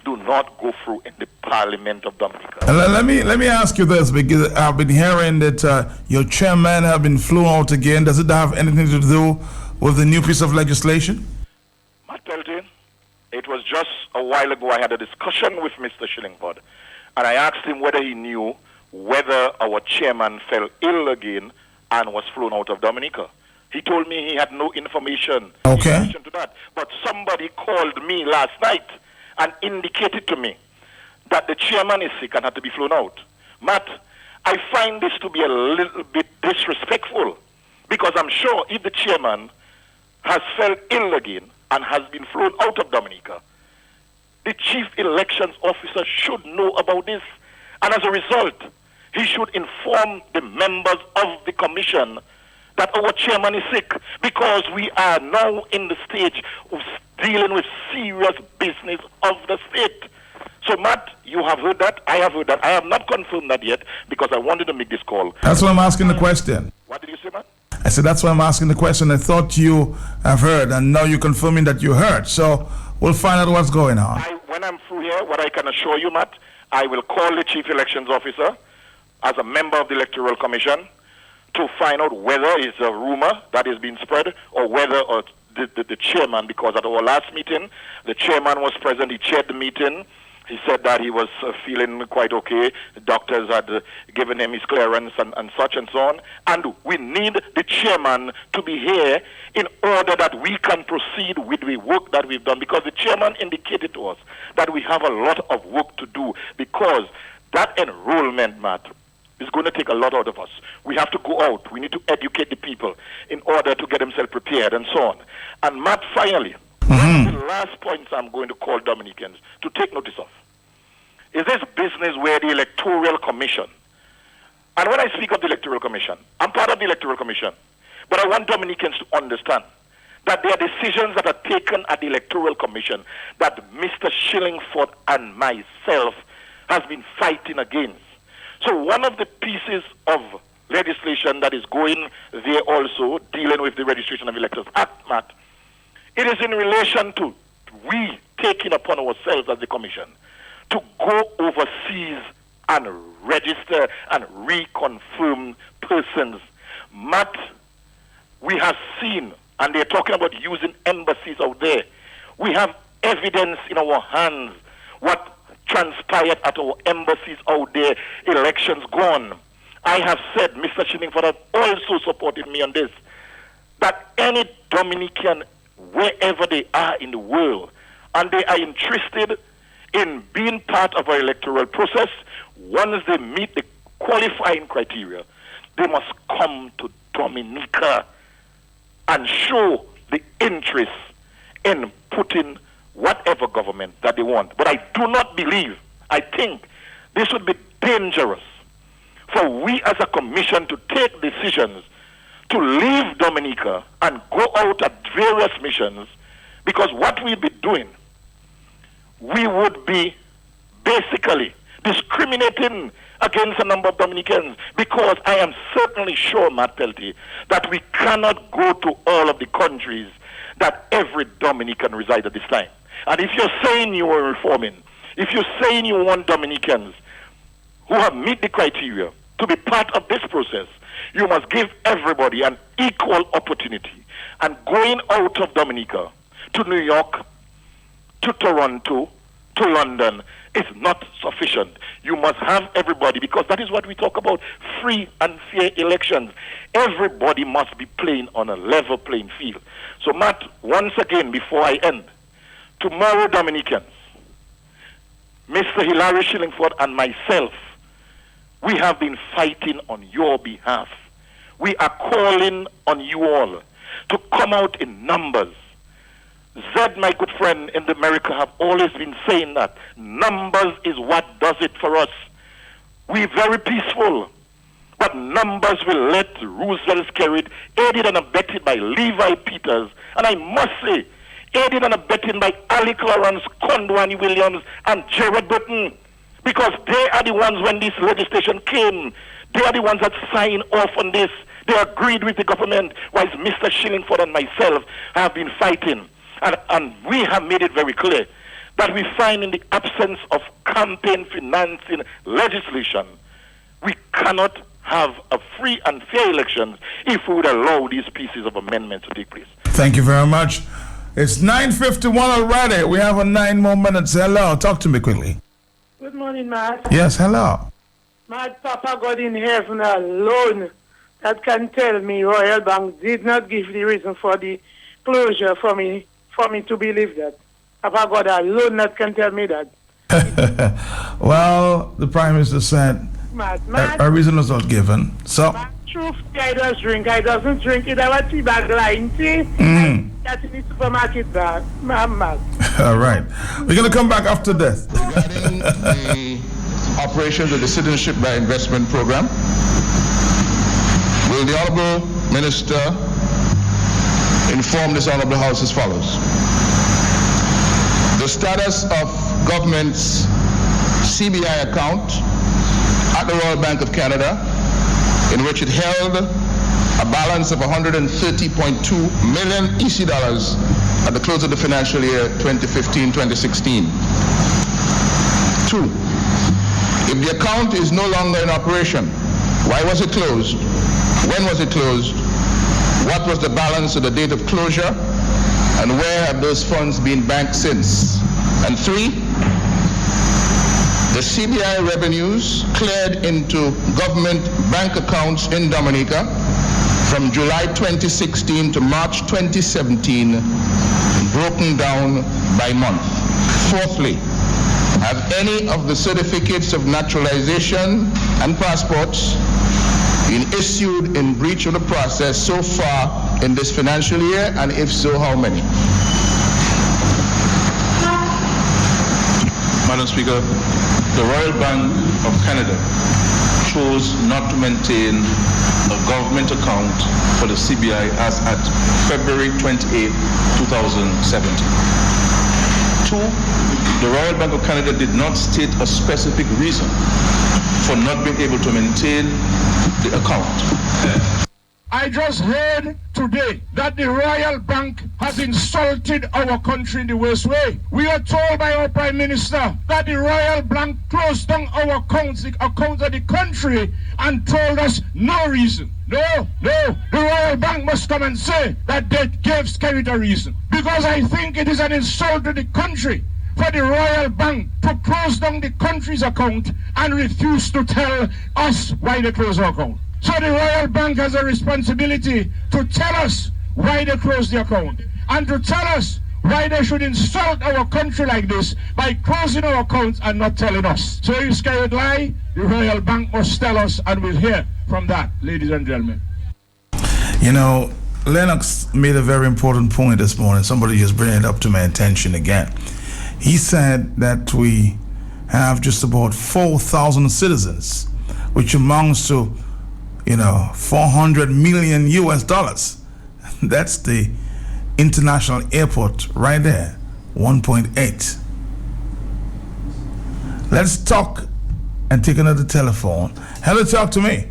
do not go through in the Parliament of Dominica. Let me ask you this, because I've been hearing that your chairman have been flown out again. Does it have anything to do with the new piece of legislation? Matt Pelty, it was just a while ago I had a discussion with Mr. Shillingford, and I asked him whether he knew whether our chairman fell ill again and was flown out of Dominica. He told me he had no information in relation to that. But somebody called me last night and indicated to me that the chairman is sick and had to be flown out. Matt, I find this to be a little bit disrespectful, because I'm sure if the chairman has fell ill again and has been flown out of Dominica, the chief elections officer should know about this. And as a result, he should inform the members of the commission that our chairman is sick, because we are now in the stage of dealing with serious business of the state. So, Matt, you have heard that. I have heard that. I have not confirmed that yet, because I wanted to make this call. That's why I'm asking the question. What did you say, Matt? I said that's why I'm asking the question. I thought you have heard, and now you're confirming that you heard. So we'll find out what's going on. When I'm through here, what I can assure you, Matt, I will call the chief elections officer as a member of the Electoral Commission to find out whether it's a rumor that is being spread, or whether the chairman, because at our last meeting, the chairman was present, he chaired the meeting. He said that he was feeling quite okay. The doctors had given him his clearance and such and so on. And we need the chairman to be here in order that we can proceed with the work that we've done, because the chairman indicated to us that we have a lot of work to do, because that enrollment, Matt, is going to take a lot out of us. We have to go out. We need to educate the people in order to get themselves prepared and so on. And Matt, finally, one of the last points I'm going to call Dominicans to take notice of is this business where the Electoral Commission, and when I speak of the Electoral Commission, I'm part of the Electoral Commission, but I want Dominicans to understand that there are decisions that are taken at the Electoral Commission that Mr. Shillingford and myself has been fighting against. So one of the pieces of legislation that is going there also, dealing with the Registration of Electors Act, Matt, it is in relation to we taking upon ourselves as the Commission to go overseas and register and reconfirm persons. Matt, we have seen, and they're talking about using embassies out there. We have evidence in our hands what transpired at our embassies out there, elections gone. I have said, Mr. Shillingford has also supported me on this, that any Dominican, wherever they are in the world, and they are interested in being part of our electoral process, once they meet the qualifying criteria, they must come to Dominica and show the interest in putting whatever government that they want. But I do not believe, I think this would be dangerous for we as a commission to take decisions to leave Dominica and go out at various missions, because what we'll be doing, we would be basically discriminating against a number of Dominicans, because I am certainly sure, Matt Pelty, that we cannot go to all of the countries that every Dominican resides at this time. And if you're saying you are reforming, if you're saying you want Dominicans who have meet the criteria, to be part of this process, you must give everybody an equal opportunity. And going out of Dominica to New York, to Toronto, to London is not sufficient. You must have everybody, because that is what we talk about, free and fair elections. Everybody must be playing on a level playing field. So Matt, once again, before I end, tomorrow Dominicans, Mr. Hilary Shillingford and myself, we have been fighting on your behalf. We are calling on you all to come out in numbers. Zed, my good friend in America, have always been saying that numbers is what does it for us. We're very peaceful, but numbers will let Roosevelt's carried, aided and abetted by Levi Peters, and I must say, aided and abetted by Ali Clarence, Condwani Williams, and Jared Button, because they are the ones, when this legislation came, they are the ones that signed off on this. They agreed with the government, whilst Mr. Shillingford and myself have been fighting. And we have made it very clear that we find, in the absence of campaign financing legislation, we cannot have a free and fair elections if we would allow these pieces of amendments to take place. Thank you very much. It's 9:51 already. We have 9 more minutes. Hello, talk to me quickly. Good morning, Matt. Yes, hello. Matt, Papa God in heaven alone that can tell me Royal Bank did not give the reason for the closure for me to believe that. Papa God alone that can tell me that. Well, the Prime Minister said a reason was not given. So, truth, I does drink. I doesn't drink it. I want tea bag line tea. That's in the supermarket bag. Mad. All right. We're going to come back after this. Regarding the operations of the Citizenship by Investment Program, will the Honorable Minister inform this Honorable House as follows. The status of government's CBI account at the Royal Bank of Canada, in which it held a balance of 130.2 million EC dollars at the close of the financial year 2015-2016. 2. If the account is no longer in operation, why was it closed? When was it closed? What was the balance at the date of closure? And where have those funds been banked since? And 3, the CBI revenues cleared into government bank accounts in Dominica from July 2016 to March 2017, broken down by month. 4thly, have any of the certificates of naturalization and passports been issued in breach of the process so far in this financial year, and if so, how many? Madam Speaker, the Royal Bank of Canada chose not to maintain a government account for the CBI as at February 28, 2017. 2, the Royal Bank of Canada did not state a specific reason for not being able to maintain the account. I just heard today that the Royal Bank has insulted our country in the worst way. We are told by our Prime Minister that the Royal Bank closed down our accounts, the accounts of the country, and told us no reason. No, the Royal Bank must come and say that they gave Skerrit a reason. Because I think it is an insult to the country for the Royal Bank to close down the country's account and refuse to tell us why they closed our account. So the Royal Bank has a responsibility to tell us why they closed the account and to tell us why they should insult our country like this by closing our accounts and not telling us. So if Skerrit lie, the Royal Bank must tell us, and we'll hear from that, ladies and gentlemen. You know, Lennox made a very important point this morning. Somebody just bring it up to my attention again. He said that we have just about 4,000 citizens, which amounts to 400 million US dollars. That's the international airport right there, 1.8. Let's talk and take another telephone. Hello, talk to me.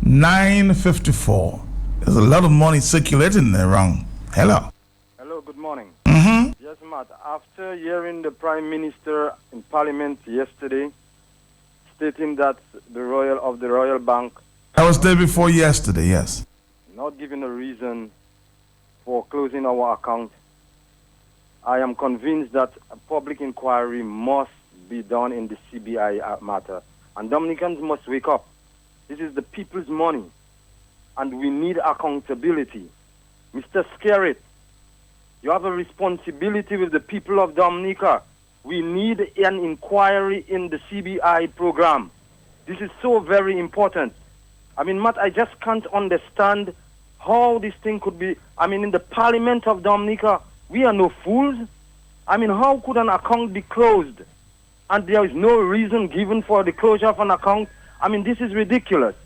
954. There's a lot of money circulating around. Hello. Hello, good morning. Mm-hmm. Yes, Matt. After hearing the Prime Minister in Parliament yesterday stating that the Royal Bank. I was there before yesterday, yes. Not giving a reason for closing our account. I am convinced that a public inquiry must be done in the CBI matter. And Dominicans must wake up. This is the people's money. And we need accountability. Mr. Skerrit, you have a responsibility with the people of Dominica. We need an inquiry in the CBI program. This is so very important. I mean, Matt, I just can't understand how this thing could be. I mean, in the Parliament of Dominica, we are no fools. I mean, how could an account be closed? And there is no reason given for the closure of an account. I mean, this is ridiculous.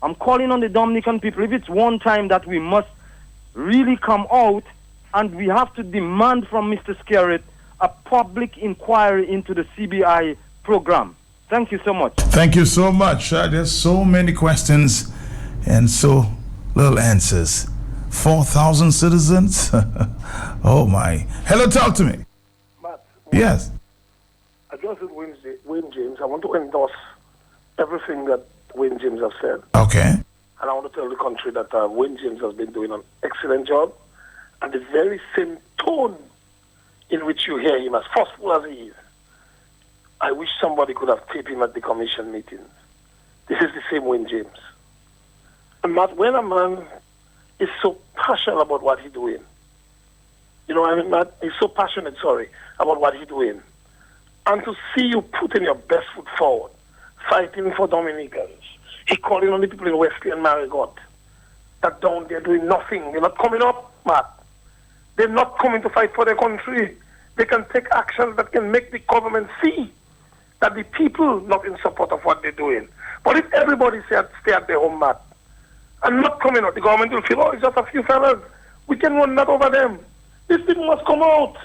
I'm calling on the Dominican people. If it's one time that we must really come out and we have to demand from Mr. Skerrit a public inquiry into the CBI program. Thank you so much. Thank you so much. There's so many questions and so little answers. 4,000 citizens? Oh my. Hello, talk to me. Matt, yes. I just with Wayne James. I want to endorse everything that Wayne James has said. Okay. And I want to tell the country that Wayne James has been doing an excellent job. And the very same tone in which you hear him, as forceful as he is, I wish somebody could have taped him at the commission meetings. This is the same Wayne James. And Matt, when a man is so passionate about what he's doing, you know, I mean, Matt, he's so passionate, about what he's doing, and to see you putting your best foot forward, fighting for Dominicans, he calling on the people in Wesley and Marigot, that down there doing nothing. They're not coming up, Matt. They're not coming to fight for their country. They can take actions that can make the government see that the people not in support of what they're doing. But if everybody stay at their home, Matt, and not coming out, the government will feel, oh, it's just a few fellas. We can run that over them. These people must come out.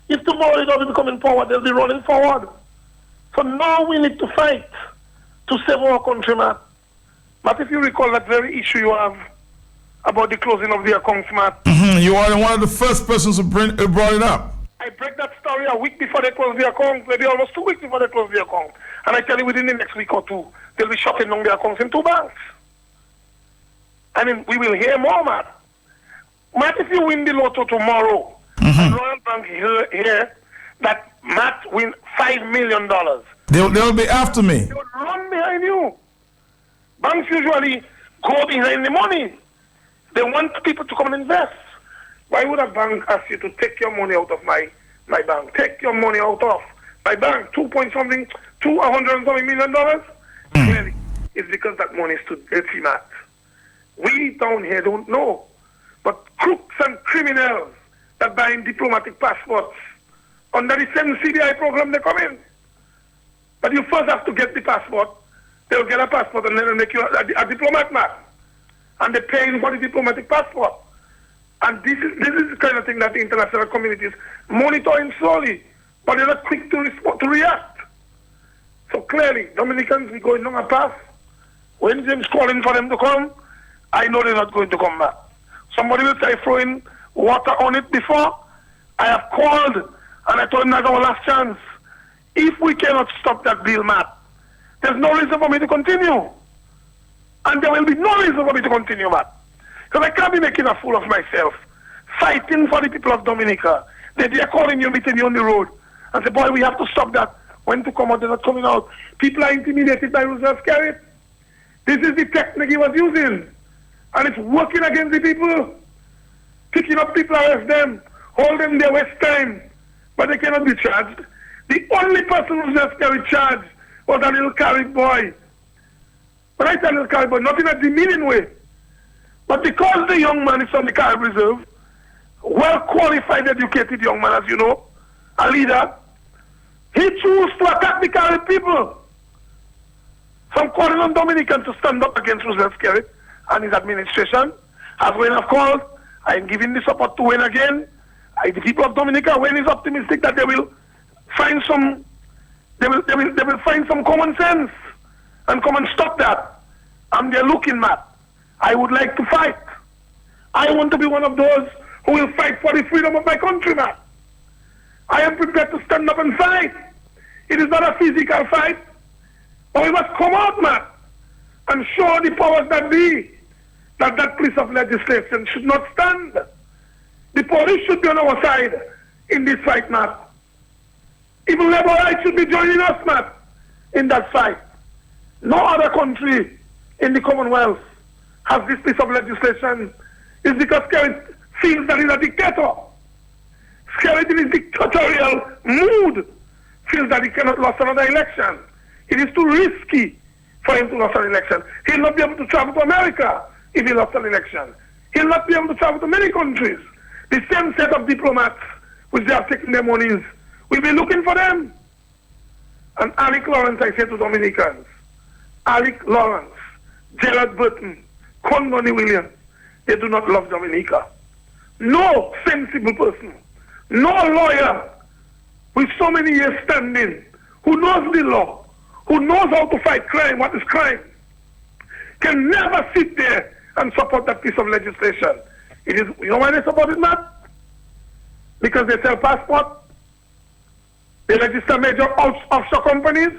If tomorrow they don't be coming forward, they'll be running forward. So now we need to fight to save our country, Matt. Matt, if you recall that very issue you have about the closing of the accounts, Matt. You are one of the first persons who brought it up. I break that story a week before they close the account, maybe almost 2 weeks before they close the account. And I tell you, within the next week or two, they'll be shutting down the accounts in 2 banks. I mean, we will hear more, Matt. Matt, if you win the lotto tomorrow, and Royal Bank hear that Matt win $5 million. They'll be after me. They will run behind you. Banks usually go behind the money. They want people to come and invest. Why would a bank ask you to take your money out of my bank? Take your money out of my bank. 100 and something million dollars? Clearly, it's because that money is too dirty, Matt. We down here don't know. But crooks and criminals that buying diplomatic passports under the same CBI program they come in. But you first have to get the passport. They'll get a passport and then they'll make you a diplomat, man. And they're paying for the diplomatic passport. And this is the kind of thing that the international community is monitoring slowly, but they're not quick to react. So clearly, Dominicans, we're going on a path. When James calling for them to come, I know they're not going to come back. Somebody will say throwing water on it before. I have called and I told them that's our last chance. If we cannot stop that deal, Matt, there's no reason for me to continue. And there will be no reason for me to continue, Matt. Because I can't be making a fool of myself, fighting for the people of Dominica. They're calling you, meeting you on the road, and say, boy, we have to stop that. When to come out, they're not coming out. People are intimidated by Roosevelt Skerrit. This is the technique he was using. And it's working against the people. Picking up people, arrest them, hold them there, waste time. But they cannot be charged. The only person Roosevelt Skerrit charged was a little Carib boy. When I say little Carib boy, not in a demeaning way. But because the young man is from the Carib Reserve, well-qualified, educated young man, as you know, a leader, he chose to attack the Carib people. So I'm calling on Dominicans to stand up against Roosevelt Skerrit and his administration. As Wayne have called, I am giving the support to Wayne again. The people of Dominica, Wayne is optimistic that they will find some, they will find some common sense and come and stop that. And they're looking, Matt. I would like to fight. I want to be one of those who will fight for the freedom of my country, Matt. I am prepared to stand up and fight. It is not a physical fight. But we must come out, man, and show the powers that be that that piece of legislation should not stand. The police should be on our side in this fight, man. Even labor rights should be joining us, man, in that fight. No other country in the Commonwealth has this piece of legislation. It's because Kerry feels that he's a dictator. Kerry in his dictatorial mood feels that he cannot lose another election. It is too risky for him to lose an election. He'll not be able to travel to America if he lost an election. He'll not be able to travel to many countries. The same set of diplomats which they have taken their monies, we'll be looking for them. And Alec Lawrence, I say to Dominicans, Alec Lawrence, Gerald Burton, Conloney Williams, they do not love Dominica. No sensible person, no lawyer with so many years standing, who knows the law, who knows how to fight crime, what is crime, can never sit there and support that piece of legislation. It is, you know why they support it, Matt? Because they sell passport, they register major offshore companies,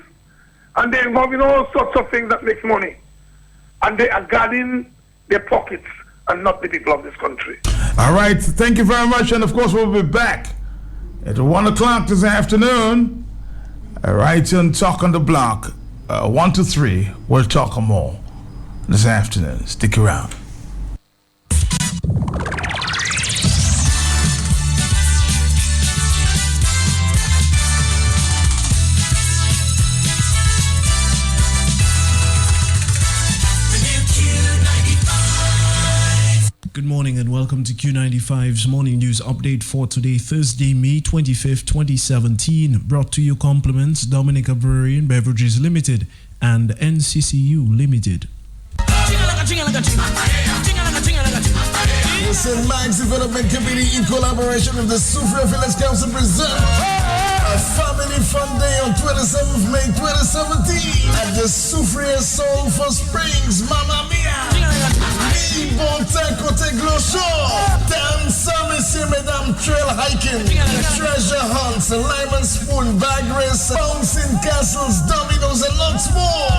and they involve in all sorts of things that make money. And they are guarding their pockets and not the people of this country. All right, thank you very much. And of course, we'll be back at 1 o'clock this afternoon. All right, on Talk on the Block, 1 to 3, we'll talk more this afternoon. Stick around. Good morning and welcome to Q95's morning news update for today, Thursday, May 25th, 2017. Brought to you compliments Dominica Brewery and Beverages Limited and NCCU Limited. St. Mike's Development Committee in collaboration with the Soufriere Village Council present a family fun day on 27th May 2017 at the Soufriere Soul for Springs, Mamma Mia! Bonte côté Glocho, dance, messieurs, mesdames, trail hiking, treasure hunts, lemon spoon, bag race, bouncing castles, dominoes, and lots more.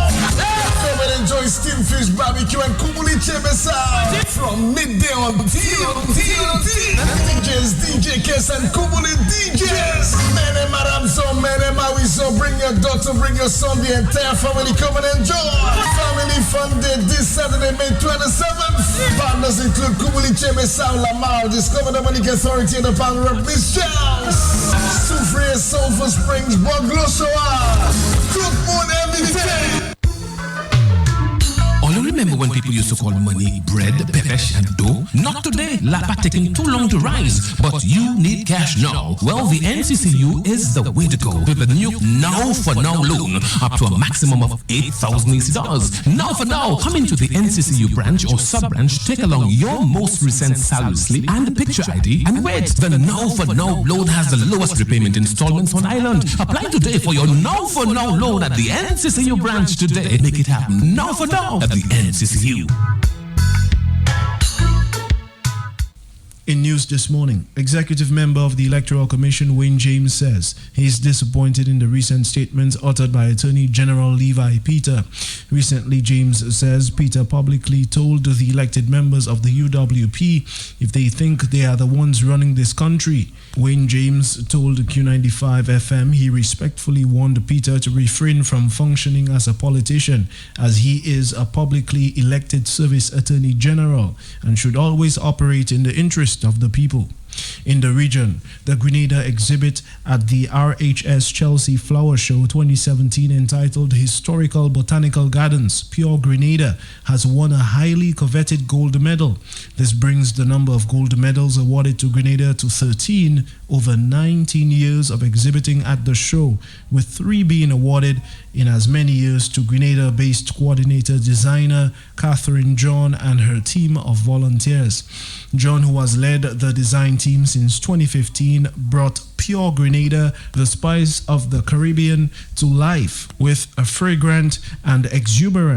Come and enjoy steamed fish barbecue and kubuli chebesa from midday on TNT. DJs, DJ Kes and kubuli DJs. Mene maramzo, mene mawizo. Bring your daughter, bring your son, the entire family. Come and enjoy. Family fun day this Saturday, May 27th. Partners include Kubuli Cheme Sound Lamar, Discover the Money Authority, and the founder of Miss Charles. Soufriere Sulphur Springs, Boglosoa. Good morning, everything. All you remember when people used to call money bread, pepesh, and dough? Not today. Lapa taking too long to rise, but you need cash now. Well, the NCCU is the way to go with the new Now for Now loan up to a maximum of $8,000 ECDs. Now for Now, come into the NCCU branch or sub-branch, take along your most recent salary slip and picture ID, and wait. The Now for Now loan has the lowest repayment installments on island. Apply today for your Now for Now loan at the NCCU branch today. Make it happen. Now for Now at the NCCU. In news this morning, Executive Member of the Electoral Commission Wayne James says he is disappointed in the recent statements uttered by Attorney General Levi Peter. Recently, James says Peter publicly told the elected members of the UWP if they think they are the ones running this country. Wayne James told Q95 FM he respectfully warned Peter to refrain from functioning as a politician, as he is a publicly elected service Attorney General and should always operate in the interest of the people. In the region, the Grenada exhibit at the RHS Chelsea Flower Show 2017 entitled Historical Botanical Gardens, Pure Grenada, has won a highly coveted gold medal. This brings the number of gold medals awarded to Grenada to 13 over 19 years of exhibiting at the show, with 3 being awarded in as many years to Grenada-based coordinator designer Catherine John and her team of volunteers. John, who has led the design team since 2015, brought Pure Grenada, the spice of the Caribbean, to life with a fragrant and exuberant